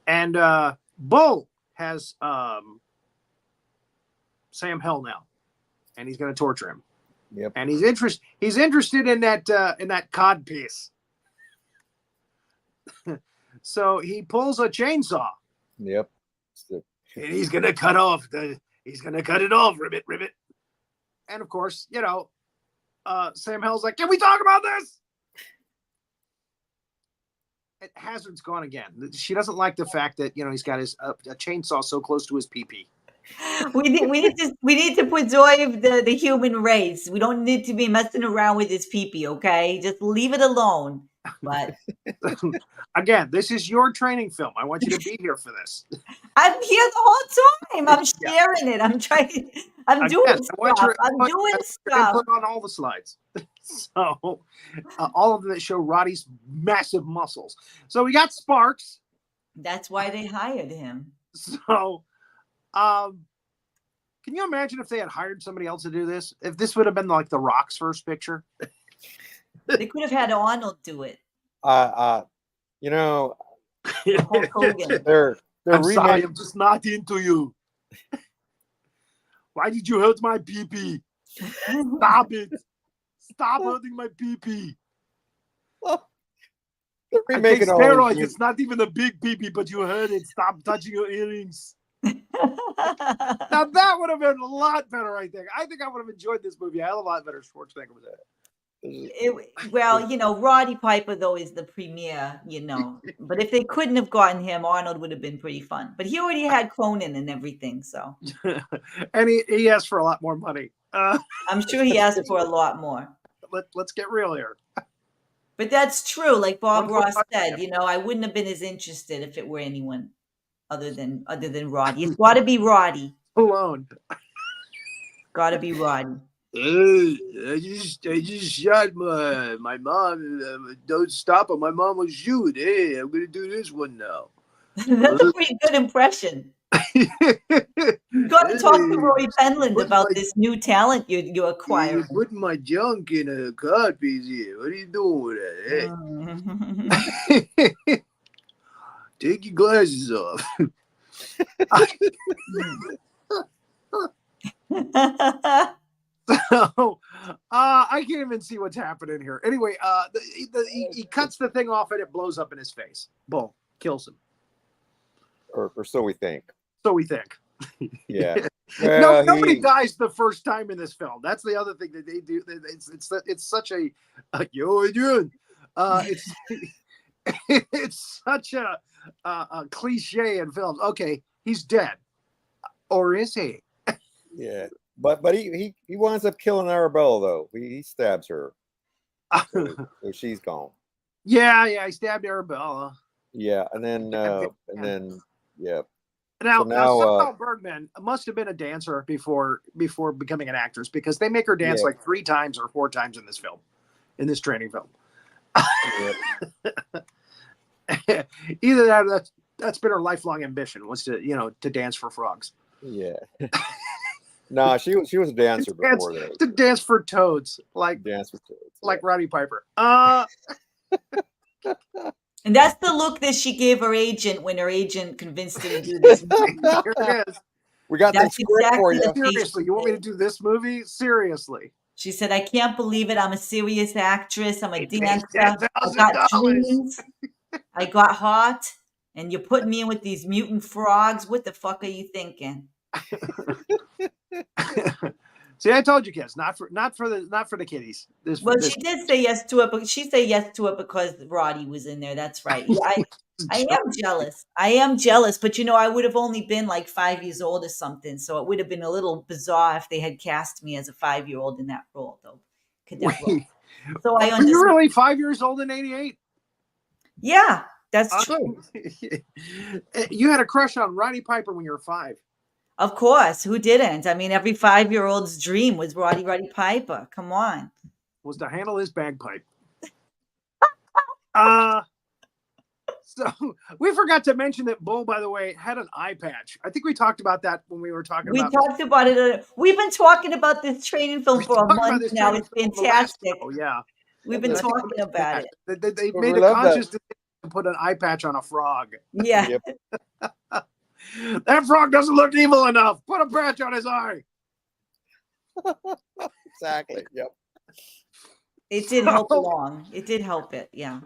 And Bull has Sam Hell now, and he's going to torture him. Yep. And he's interested in that cod piece. So he pulls a chainsaw. Yep. And he's going to cut off it off, ribbit. And of course, Sam Hell's like, can we talk about this? Hazard's gone again. She doesn't like the fact that he's got his a chainsaw so close to his pee-pee. We need to preserve the human race. We don't need to be messing around with his pee-pee, okay? Just leave it alone. But again, this is your training film. I want you to be here for this. I'm here the whole time. I'm sharing it. I'm trying. I'm doing stuff. I'm doing stuff. Put on all the slides. So all of them that show Roddy's massive muscles. So we got Sparks. That's why they hired him. So, can you imagine if they had hired somebody else to do this? If this would have been like The Rock's first picture? They could have had Arnold do it. You know, Hulk Hogan. they're I'm sorry, I'm just not into you. Why did you hurt my pee-pee? Stop it. Stop hurting my pee-pee. They're I remaking take all steroids. these- It's not even a big pee-pee, but you heard it. Stop touching your earrings. Now that would have been a lot better, I think. I think I would have enjoyed this movie a hell of a lot better. Schwarzenegger was in Well, you know, Roddy Piper though is the premier, you know. But if they couldn't have gotten him, Arnold would have been pretty fun. But he already had Conan and everything, so. And he asked for a lot more money. I'm sure he asked for a lot more. Let's get real here. But that's true. Like Bob Ross said, you know, I wouldn't have been as interested if it were anyone other than Roddy. It's got to be Roddy. Alone. Got to be Roddy. I just shot my mom. Don't stop her. My mom will shoot. Hey, I'm gonna do this one now. That's a pretty good impression. You got to talk to Rory Penland about this new talent you're acquiring. You're putting my junk in a car piece here. What are you doing with that? Hey. Take your glasses off. So, I can't even see what's happening here. Anyway, he cuts the thing off and it blows up in his face. Boom, kills him. or so we think. So we think. Yeah. No, nobody dies the first time in this film. That's the other thing that they do. It's such a yo, Adrian. It's such a cliche in films. Okay, he's dead, or is he? Yeah, but he winds up killing Arabella though. He stabs her, so she's gone. Yeah, he stabbed Arabella. Yeah, and then yeah. Now, So now, Sandahl Bergman must have been a dancer before becoming an actress, because they make her dance like 3 times or 4 times in this film, in this training film. Either that's been her lifelong ambition, was to dance for frogs. Yeah. No, she was a dancer before that. To dance for toads, like Rowdy Piper. And that's the look that she gave her agent when her agent convinced her to do this movie. Here it is. We got that script for you. Seriously, you want me to do this movie? Seriously. She said, I can't believe it. I'm a serious actress. I'm a dancer. I got dreams. I got heart. And you're putting me in with these mutant frogs. What the fuck are you thinking? See, I told you, kids, not for the kiddies. She did say yes to it, but she said yes to it because Roddy was in there. That's right. Yeah, I am jealous. I am jealous, but I would have only been like 5 years old or something, so it would have been a little bizarre if they had cast me as a 5-year-old in that role, though. So I understand. Were you really 5 years old in '88? Yeah, that's true. You had a crush on Roddy Piper when you were 5. Of course, who didn't? I mean, every 5-year-old's dream was Rowdy Roddy Piper. Come on. Was to handle his bagpipe. So we forgot to mention that Bull, by the way, had an eye patch. I think we talked about that when we were talking about. We talked about it. We've been talking about this training film for a month now. It's fantastic. Oh yeah, we've been talking about it. They made a conscious decision to put an eye patch on a frog. Yeah. Yep. That frog doesn't look evil enough. Put a patch on his eye. Exactly. Yep. It did help along. It did help it. Yeah.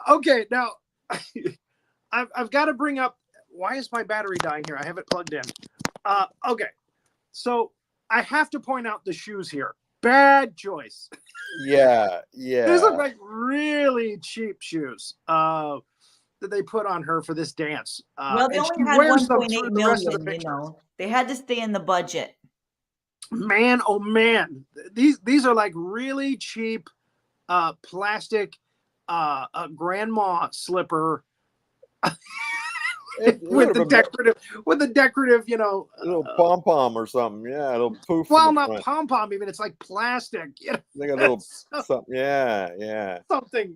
Okay, now I've got to bring up, why is my battery dying here? I have it plugged in. Okay, so I have to point out the shoes here. Bad choice. Yeah. These look like really cheap shoes that they put on her for this dance. Well, they only had 1.8 million. They had to stay in the budget. Man, oh man, these are like really cheap plastic a grandma slipper It with the decorative, a little pom pom or something. Yeah, a little poof. Well, not pom pom, even it's like plastic. Like a little something. Yeah. Something.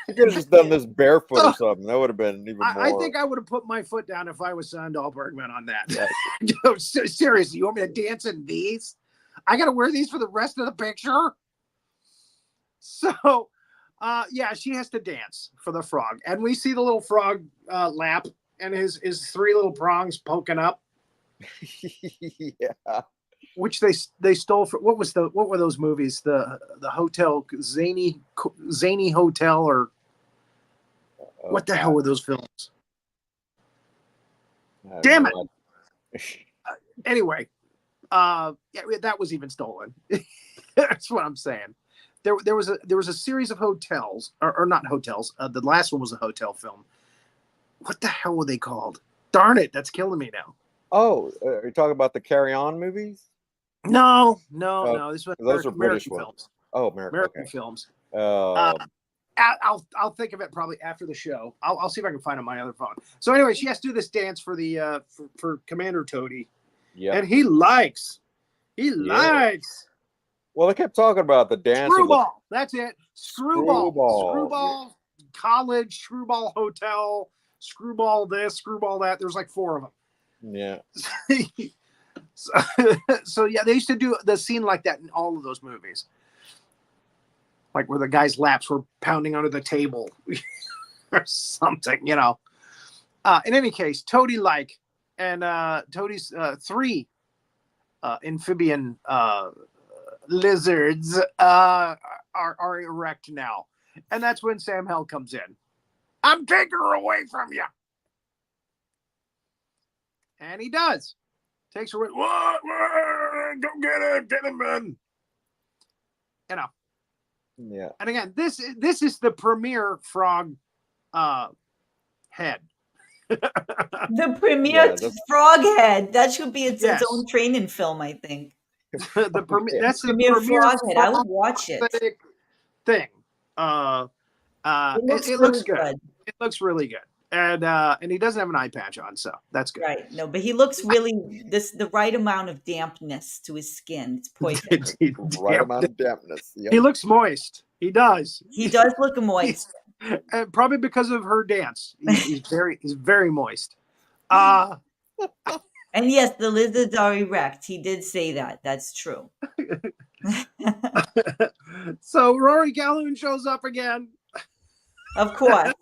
You could have just done this barefoot or something. That would have been even more. I think I would have put my foot down if I was Sandahlbergman on that. Yeah. Seriously, you want me to dance in these? I got to wear these for the rest of the picture. So, yeah, she has to dance for the frog, and we see the little frog lap and his 3 little prongs poking up. Yeah. Which they stole from what were those movies? The hotel zany hotel, or what the hell were those films? Damn it. Anyway, yeah, that was even stolen. That's what I'm saying. There was a series of hotels, or not hotels. The last one was a hotel film. What the hell were they called? Darn it, that's killing me now. Oh, are you talking about the Carry On movies? No. This was those are British American films. ones. Oh, American films. Oh. I'll think of it probably after the show. I'll see if I can find it on my other phone. So anyway, she has to do this dance for the for Commander Toady. Yeah. And he likes. Well, they kept talking about the dance. Screwball. That's it. Screwball. College. Screwball hotel. Screwball this. Screwball that. There's like 4 of them. Yeah. So yeah, they used to do the scene like that in all of those movies. Like where the guy's laps were pounding under the table or something, In any case, Toady and Toady's 3 amphibian lizards are erect now. And that's when Sam Hell comes in. I'm taking her away from you. And he does. Takes her away. What? Go get it. Get him, man. Yeah. And again, this is the premier frog head. The premier frog head. That should be its own training film, I think. That's the premier frog head. I would watch it. Thing. It looks good. It looks really good. And he doesn't have an eye patch on, so that's good. Right. No, but he looks really the right amount of dampness to his skin. It's perfect. Right amount of dampness. Yep. He looks moist. He does. He does look moist. Probably because of her dance. He's very moist. And yes, the lizards are erect. He did say that. That's true. So Rory Calhoun shows up again. Of course.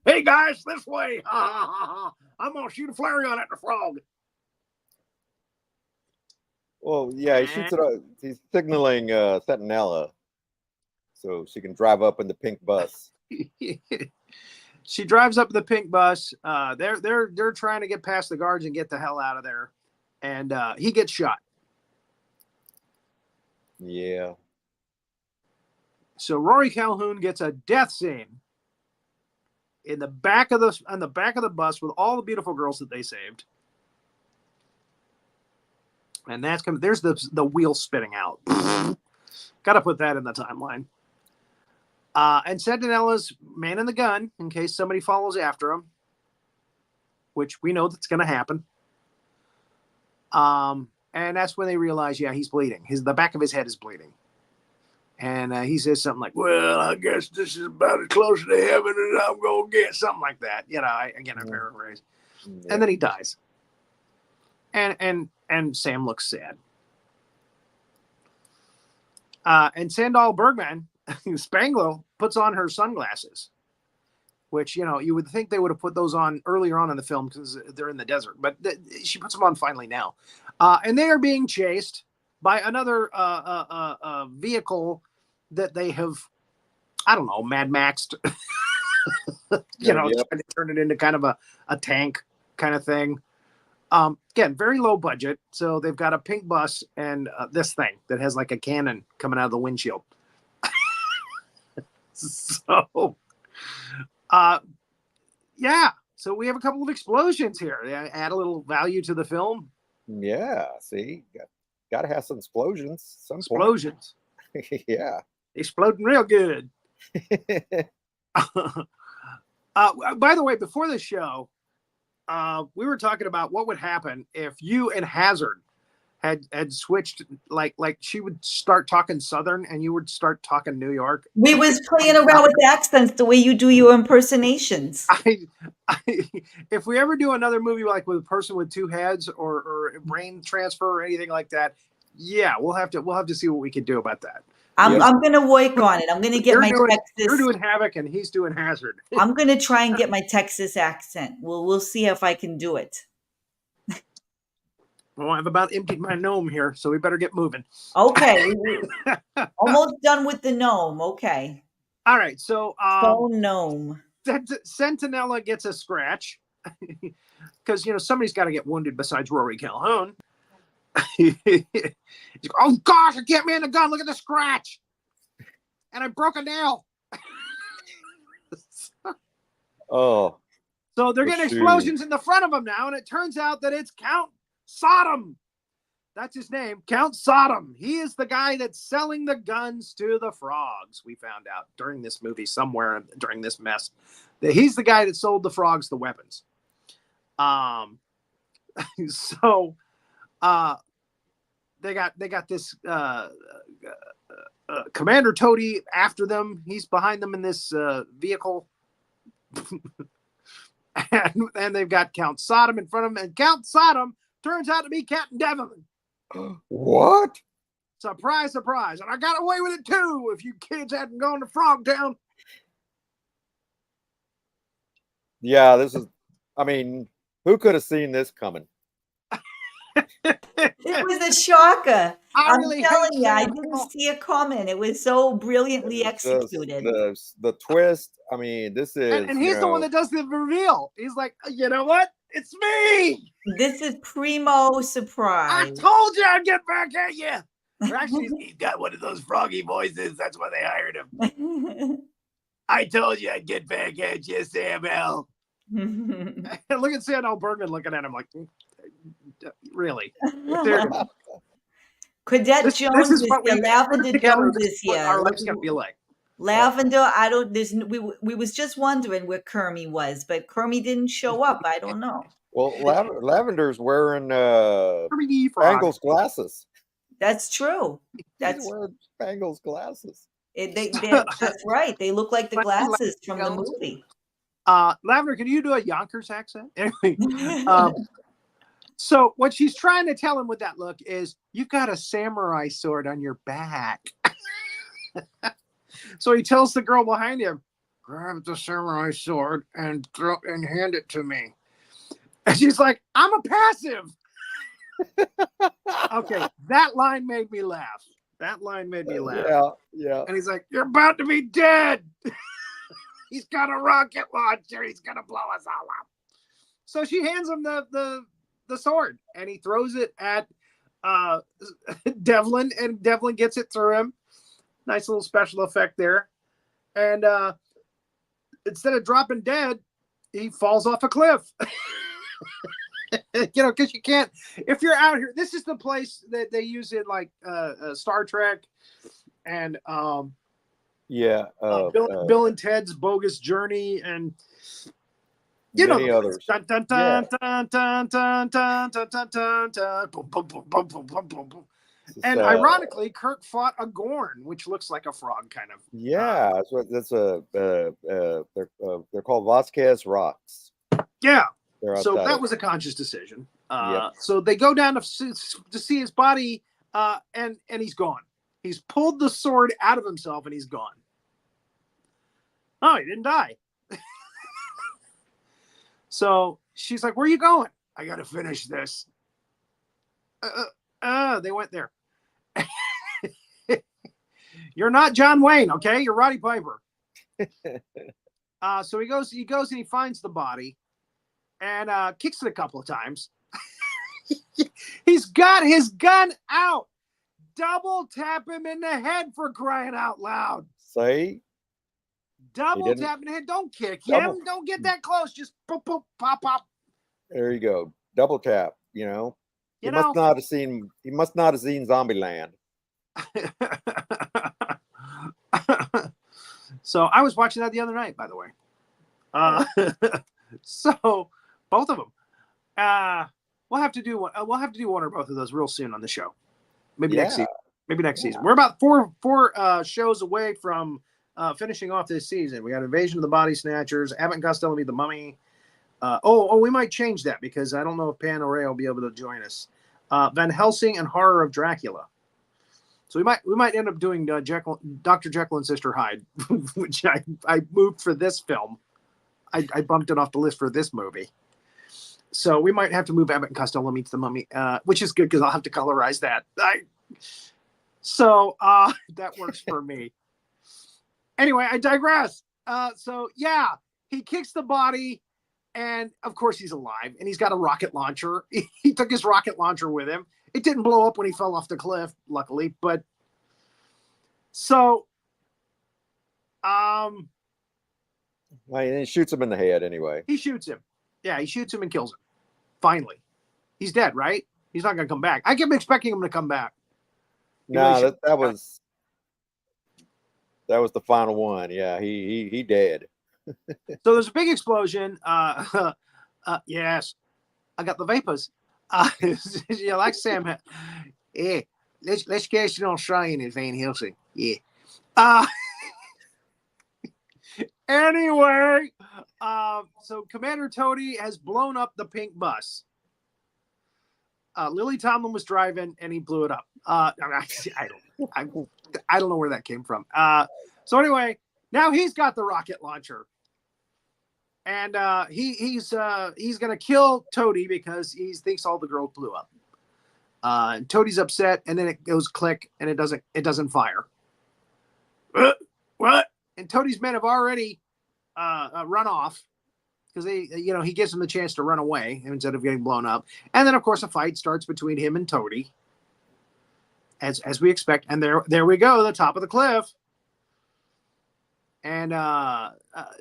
Hey guys, this way! I'm gonna shoot a Flareon at the frog. Well, yeah, he shoots it out. He's signaling Sentinella, so she can drive up in the pink bus. She drives up in the pink bus. They're trying to get past the guards and get the hell out of there, and he gets shot. Yeah. So Rory Calhoun gets a death scene in the back of the bus with all the beautiful girls that they saved. And that's coming. There's the wheel spitting out. Got to put that in the timeline. And Sentinella's man in the gun in case somebody follows after him, which we know that's going to happen. And that's when they realize, yeah, he's bleeding. The back of his head is bleeding. And he says something like, well, I guess this is about as close to heaven as I'm going to get. Something like that. I paraphrase. Yeah. And then he dies. And Sam looks sad. And Sandahlbergman, Spanglo, puts on her sunglasses, which, you would think they would have put those on earlier on in the film because they're in the desert. But she puts them on finally now. And they are being chased by another vehicle that they have, I don't know, Mad Maxed, trying to turn it into kind of a tank kind of thing. Again, very low budget. So they've got a pink bus and this thing that has like a cannon coming out of the windshield. So we have a couple of explosions here. They add a little value to the film. Yeah, see, got to have some explosions. Explosions. Yeah, exploding real good. By the way, before the show, we were talking about what would happen if you and Hazzard had switched, like she would start talking Southern and you would start talking New York. We was playing around with accents the way you do your impersonations. If we ever do another movie like with a person with two heads or brain transfer or anything like that, yeah, we'll have to see what we can do about that. I'm gonna work on it. I'm gonna get Texas. You're doing Havoc and he's doing Hazzard. I'm gonna try and get my Texas accent. We'll see if I can do it. Well, I've about emptied my gnome here, so we better get moving. Okay. Almost done with the gnome. Okay. All right. So gnome. Sentinella gets a scratch because somebody's got to get wounded besides Rory Calhoun. He's like, oh gosh, I can't man the gun. Look at the scratch, and I broke a nail. Oh. So they're getting explosions in the front of them now, and it turns out that it's Count Sodom. That's his name, Count Sodom. He is the guy that's selling the guns to the frogs. We found out during this movie, somewhere during this mess, that he's the guy that sold the frogs the weapons. So they got this Commander Toady after them. He's behind them in this vehicle. and they've got Count Sodom in front of them, and Count Sodom turns out to be Captain Devlin. What? Surprise, surprise. And I got away with it too if you kids hadn't gone to Frogtown. Yeah, who could have seen this coming? It was a shocker. I'm really telling you, I didn't see it coming. It was so brilliantly executed. The twist, this is... And he's the one that does the reveal. He's like, you know what? It's me! This is primo surprise. I told you I'd get back at you! Actually, he's got one of those froggy voices. That's why they hired him. I told you I'd get back at you, Samuel. Look at Sandahl Bergman looking at him like, really? Cadet Jones is here. Lavender Jones is here. Our life's gonna be like. Lavender, we was just wondering where Kermie was, but Kermie didn't show up. I don't know. Well, Lavender's wearing Kermie Spangles glasses. That's true. He's wearing Spangles glasses. That's right. They look like the glasses from the movie. Lavender, can you do a Yonkers accent? Anyway, so what she's trying to tell him with that look is, you've got a samurai sword on your back. So he tells the girl behind him, grab the samurai sword and hand it to me. And she's like, I'm a passive. Okay, that line made me laugh. Yeah. And he's like, you're about to be dead. He's got a rocket launcher. He's going to blow us all up. So she hands him the sword, and he throws it at Devlin, and Devlin gets it through him. Nice little special effect there. And instead of dropping dead, he falls off a cliff. Because you can't, if you're out here, this is the place that they use in like Star Trek and Bill and Ted's Bogus Journey and many others. And ironically, Kirk fought a Gorn, which looks like a frog, kind of. Yeah, that's they're called Vasquez rocks. Yeah. So that was a conscious decision. So they go down to see his body, and he's gone. He's pulled the sword out of himself, and he's gone. Oh, he didn't die. So she's like, where are you going? I got to finish this. They went there. You're not John Wayne, okay? You're Roddy Piper. So he goes and he finds the body and kicks it a couple of times. He's got his gun out. Double tap him in the head, for crying out loud. Say. Double tap in the head. Don't kick him. Don't get that close. Just boop, boop, pop, pop. There you go. Double tap, He must not have seen Zombieland. So I was watching that the other night, by the way. So both of them. We'll have to do one. We'll have to do one or both of those real soon on the show. Maybe next season. Maybe next season. We're about four shows away from finishing off this season. We got Invasion of the Body Snatchers, Abbott and Costello Meet the Mummy. We might change that because I don't know if Pan or Ray will be able to join us. Van Helsing and Horror of Dracula. So we might end up doing Dr. Jekyll and Sister Hyde, which I moved for this film. I bumped it off the list for this movie. So we might have to move Abbott and Costello Meets the Mummy, which is good because I'll have to colorize that. So that works for me. Anyway, I digress. So yeah, he kicks the body, and of course he's alive, and he's got a rocket launcher. He took his rocket launcher with him. It didn't blow up when he fell off the cliff, luckily. But so, well, he shoots him in the head anyway. He shoots him. Yeah, he shoots him and kills him. Finally, he's dead, right? He's not going to come back. I kept expecting him to come back. No, that was the final one. Yeah, he dead. So there's a big explosion. Yes, I got the vapors. Yeah, like Sam. Yeah, let's get it on Australian in Van Helsing. Yeah. Anyway, so Commander Toady has blown up the pink bus. Lily Tomlin was driving and he blew it up. I don't know where that came from. So anyway, now he's got the rocket launcher, and he's gonna kill Toady because he thinks all the girls blew up. And Toadie's upset, and then it goes click, and it doesn't fire. What? And Toadie's men have already run off because he gives them the chance to run away instead of getting blown up. And then, of course, a fight starts between him and Toady, as we expect. And there we go, the top of the cliff. And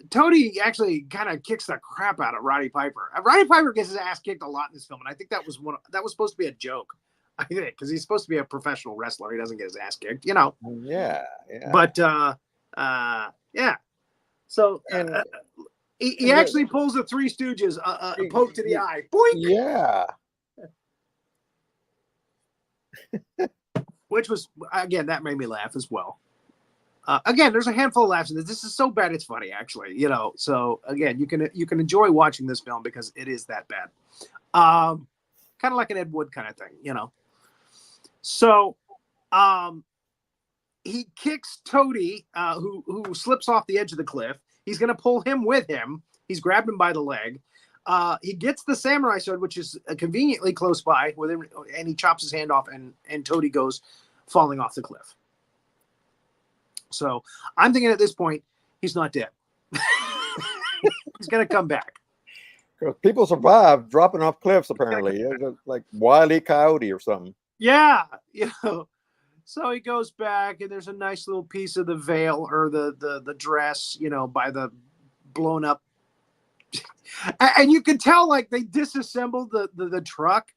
Toady actually kind of kicks the crap out of Roddy Piper. Roddy Piper gets his ass kicked a lot in this film, and I think that was supposed to be a joke. I think because he's supposed to be a professional wrestler, he doesn't get his ass kicked, Yeah. But yeah. So he actually pulls the Three Stooges, a poke to the eye. Boink! Yeah. Which was, again, that made me laugh as well. Again, there's a handful of laughs in this. This is so bad it's funny, actually. So again, you can enjoy watching this film because it is that bad. Kind of like an Ed Wood kind of thing, So he kicks Toady, who slips off the edge of the cliff. He's going to pull him with him. He's grabbed him by the leg. He gets the samurai sword, which is conveniently close by with him, and he chops his hand off, and Toady goes falling off the cliff. So I'm thinking at this point, he's not dead. He's going to come back. People survive dropping off cliffs, apparently. Like Wile E. Coyote or something. Yeah. So he goes back, and there's a nice little piece of the veil or the dress, by the blown up. And you can tell, like, they disassembled the truck.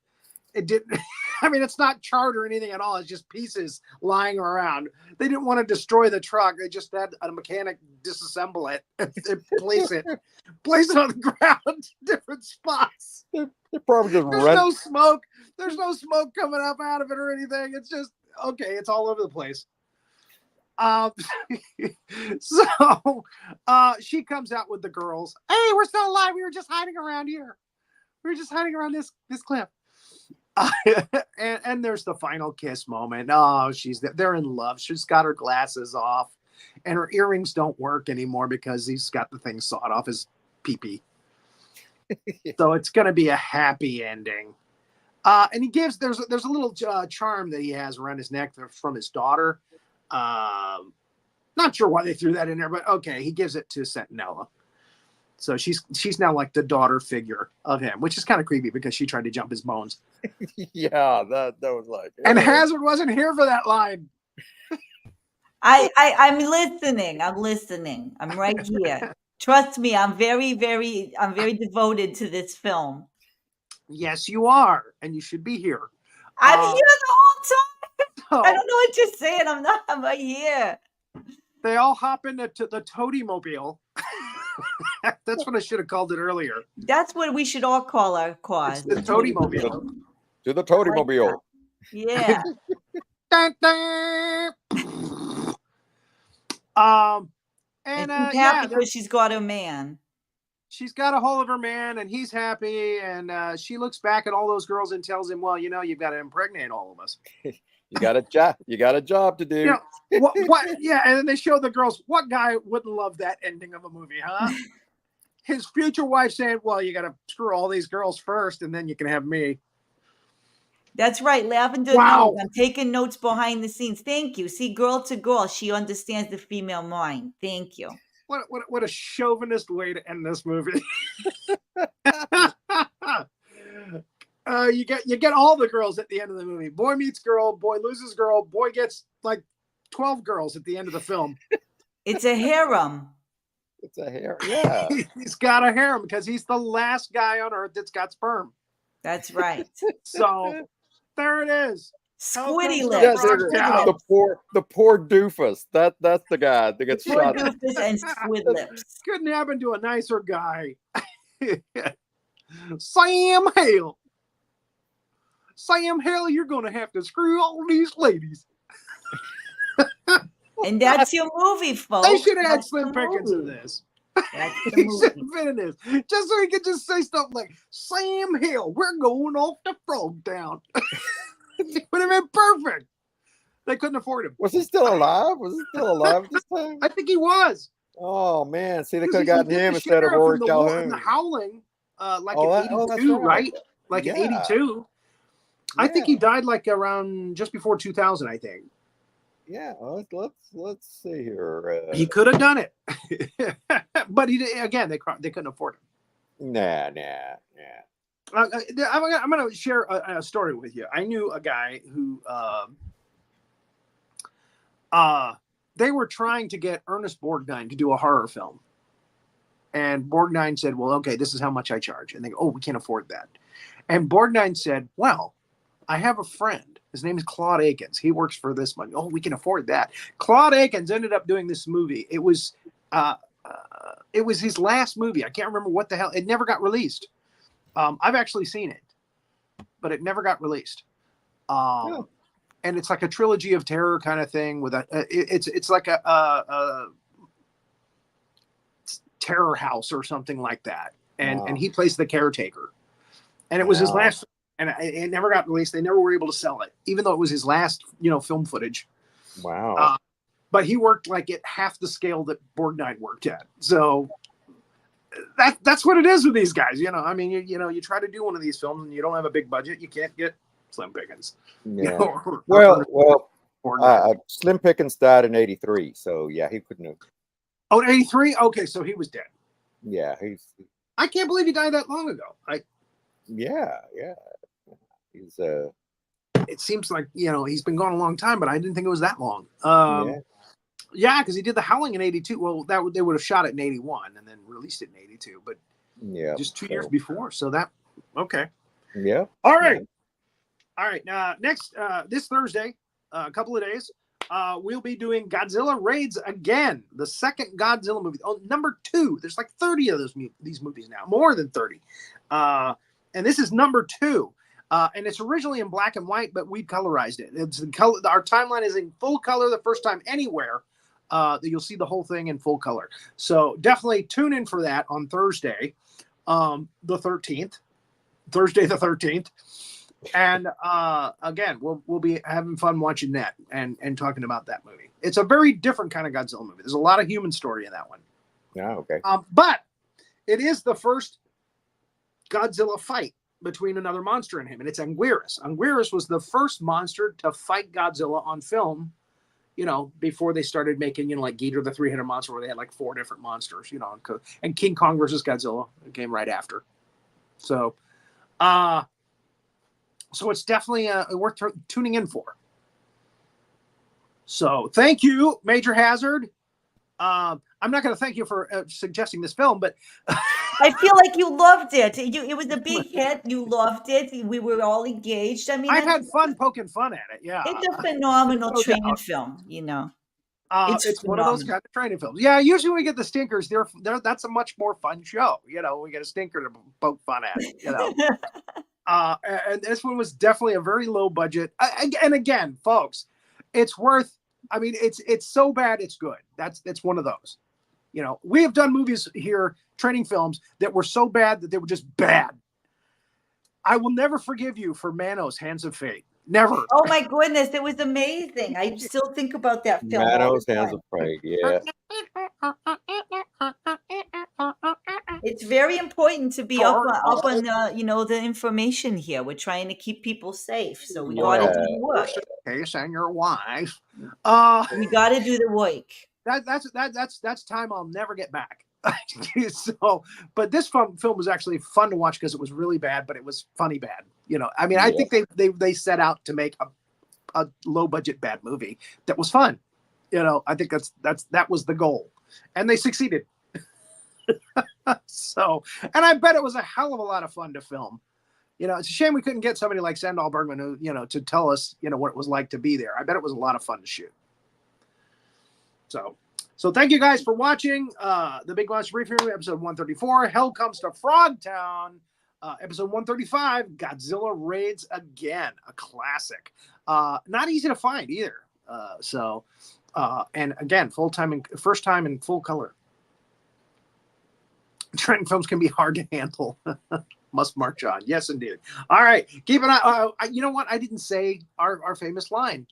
It didn't. I mean, it's not charred or anything at all. It's just pieces lying around. They didn't want to destroy the truck. They just had a mechanic disassemble it and place it on the ground, different spots. They're probably just There's no smoke. There's no smoke coming up out of it or anything. It's just okay. It's all over the place. So she comes out with the girls. Hey, we're still alive. We were just hiding around here. We were just hiding around this cliff. And there's the final kiss moment. Oh, they're in love. She's got her glasses off, and her earrings don't work anymore because he's got the thing sawed off his pee-pee. So it's going to be a happy ending. And there's a little charm that he has around his neck from his daughter. Not sure why they threw that in there, but okay, he gives it to Sentinella. So she's now like the daughter figure of him, which is kind of creepy because she tried to jump his bones. Yeah, that was like. And Hazzard wasn't here for that line. I'm listening. I'm right here. Trust me, I'm very devoted to this film. Yes, you are, and you should be here. I'm here the whole time. I don't know what you're saying. I'm right here. They all hop into the Toady-mobile. That's what I should have called it earlier. That's what we should all call our cause. It's the Toady-mobile. To the Toady-mobile. Yeah. Dun, dun. And And she's happy because she's got a man. she's got a hold of her man, and he's happy. And she looks back at all those girls and tells him, "Well, you've got to impregnate all of us. You got a job. You got a job to do." What? Yeah. And then they show the girls. What guy wouldn't love that ending of a movie, huh? His future wife saying, "Well, you got to screw all these girls first, and then you can have me." That's right. Lavender Wow. knows. I'm taking notes behind the scenes. Thank you. See, girl to girl, she understands the female mind. Thank you. What a chauvinist way to end this movie. You get all the girls at the end of the movie. Boy meets girl, boy loses girl, boy gets like 12 girls at the end of the film. It's a harem. It's a hair. Yeah. He's got a harem because he's the last guy on earth that's got sperm. That's right. So there it is. Squiddy Hellcomestofrogtown. lips. The poor doofus. That's the guy that gets Poor shot. doofus and squid lips. Couldn't happen to a nicer guy. Sam Hale. Sam Hale, you're going to have to screw all these ladies. And that's your movie, folks. They should have had That's Slim the Pickens in movie. this. That's the He should movie. have been in this. Just so he could just say stuff like, Sam Hill, we're going off to Frogtown. It would have been perfect. They couldn't afford him. Was he still alive? Was he still alive at this time? I think he was. Oh man, see, they could have Because gotten he him did the instead of sheriff Rory in the war- in Calhoun. The Howling, like Oh, in that's 82, right. right? Like in Yeah. 82. I think he died like around just before 2000, I think. Yeah, let's see here. He could have done it. But again, they couldn't afford him. Nah. I'm going to share a story with you. I knew a guy who they were trying to get Ernest Borgnine to do a horror film. And Borgnine said, well, okay, this is how much I charge. And they go, oh, we can't afford that. And Borgnine said, well, I have a friend. His name is Claude Akins. He works for this money. Oh, we can afford that. Claude Akins ended up doing this movie. It was his last movie. I can't remember what the hell. It never got released. I've actually seen it, but it never got released. And it's like a trilogy of terror kind of thing with it's like a terror house or something like that. And he plays the caretaker. And it was his last, and it never got released. They never were able to sell it, even though it was his last, film footage. Wow. But he worked like at half the scale that Borgnine worked at. So that's what it is with these guys. I mean, you try to do one of these films and you don't have a big budget, you can't get Slim Pickens. Yeah. Well, Slim Pickens died in 83, so yeah, he couldn't have. Oh, 83? Okay, so he was dead. Yeah, I can't believe he died that long ago. Yeah. He's It seems like he's been gone a long time, but I didn't think it was that long. Yeah, because he did The Howling in 82. Well, they would have shot it in 81 and then released it in 82, but just 2 years before. So that okay. Yeah. All right. Now next this Thursday, a couple of days, we'll be doing Godzilla Raids again, the second Godzilla movie. Oh, number 2. There's like 30 of these movies now, more than 30. And this is number 2. And it's originally in black and white, but we colorized it. It's in color. Our timeline is in full color the first time anywhere. You'll see the whole thing in full color. So definitely tune in for that on Thursday, the 13th. Thursday the 13th. And again, we'll be having fun watching that and talking about that movie. It's a very different kind of Godzilla movie. There's a lot of human story in that one. Yeah, okay. But it is the first Godzilla fight between another monster and him, and it's Anguirus. Anguirus was the first monster to fight Godzilla on film, before they started making, like Ghidorah the Three-Headed Monster, where they had like 4 different monsters, and King Kong versus Godzilla came right after. So, it's definitely worth tuning in for. So thank you, Major Hazzard. I'm not going to thank you for suggesting this film, but I feel like you loved it. It was a big hit. You loved it. We were all engaged. I mean, I've had fun poking fun at it. Yeah, it's a phenomenal training film. It's one of those kind of training films. Yeah, usually when we get the stinkers, that's a much more fun show. You know, we get a stinker to poke fun at. You know, and this one was definitely a very low budget. And again, folks, it's worth. I mean, it's so bad it's good. It's one of those. You know, we have done movies here, training films that were so bad that they were just bad. I will never forgive you for Manos, Hands of Fate. Never. Oh my goodness, it was amazing. I still think about that film. Manos, Hands of Fate, yeah. It's very important to be up on the information here. We're trying to keep people safe, so we got to do the work. Case and your wife. We got to do the work. That's time I'll never get back. So, but this film was actually fun to watch because it was really bad, but it was funny bad. You know, I mean, I think they set out to make a low budget bad movie that was fun. You know, I think that was the goal, and they succeeded. So, and I bet it was a hell of a lot of fun to film. You know, it's a shame we couldn't get somebody like Sandahl Bergman who, you know, to tell us, you know, what it was like to be there. I bet it was a lot of fun to shoot. So thank you guys for watching the Big Monster Brief Review, episode 134. Hell Comes to Frogtown, episode 135. Godzilla Raids Again, a classic. Not easy to find either. And again, first time in full color. Training films can be hard to handle. Must march on. Yes, indeed. All right, keep an eye. You know what? I didn't say our famous line.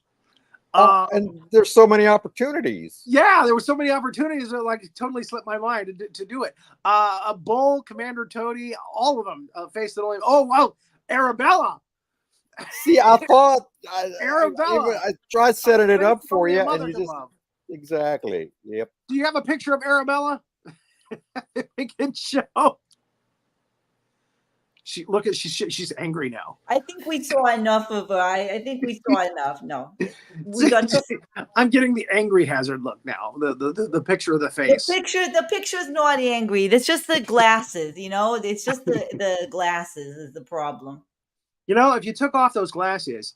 And there's so many opportunities. Yeah, there were so many opportunities that like totally slipped my mind to do it. A Bull, Commander Toady, all of them faced it only. Oh wow, Arabella. See, I thought Arabella. I tried setting it up for you, and you just exactly. Yep. Do you have a picture of Arabella? We can show. She's angry now. I think we saw enough of her. I think we saw enough. No, we got. I'm getting the angry Hazard look now. The picture of the face. The picture's not angry. It's just the glasses. You know, it's just the glasses is the problem. You know, if you took off those glasses,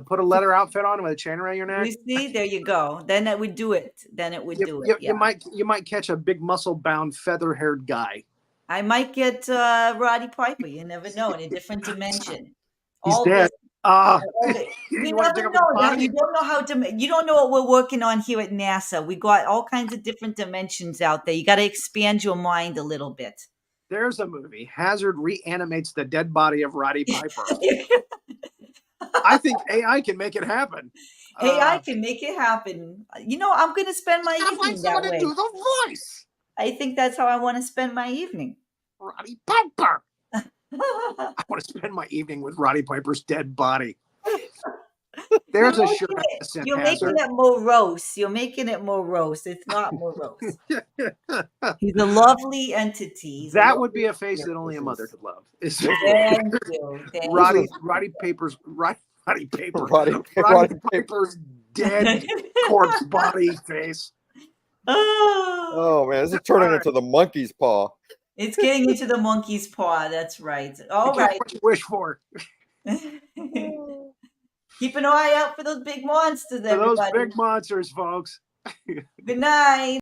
put a leather outfit on with a chain around your neck. You see, there you go. Then it would do it. You might catch a big muscle-bound, feather-haired guy. I might get Roddy Piper. You never know. In a different dimension. He's dead. You never know. You don't know how to. You don't know what we're working on here at NASA. We got all kinds of different dimensions out there. You got to expand your mind a little bit. There's a movie. Hazard reanimates the dead body of Roddy Piper. I think AI can make it happen. AI can make it happen. You know, I'm going to spend my evening that way. Do the voice. I think that's how I want to spend my evening. Roddy Piper. I want to spend my evening with Roddy Piper's dead body. There's a shirt. You're making it morose. You're making it morose. It's not morose. He's a lovely entity. That would be a face that only a mother could love. Thank you. Roddy Piper's dead corpse body face. Oh man, this is turning into the monkey's paw. It's getting into the monkey's paw. That's right. All right. What you wish for. Keep an eye out for those big monsters, everybody. For those big monsters, folks. Good night.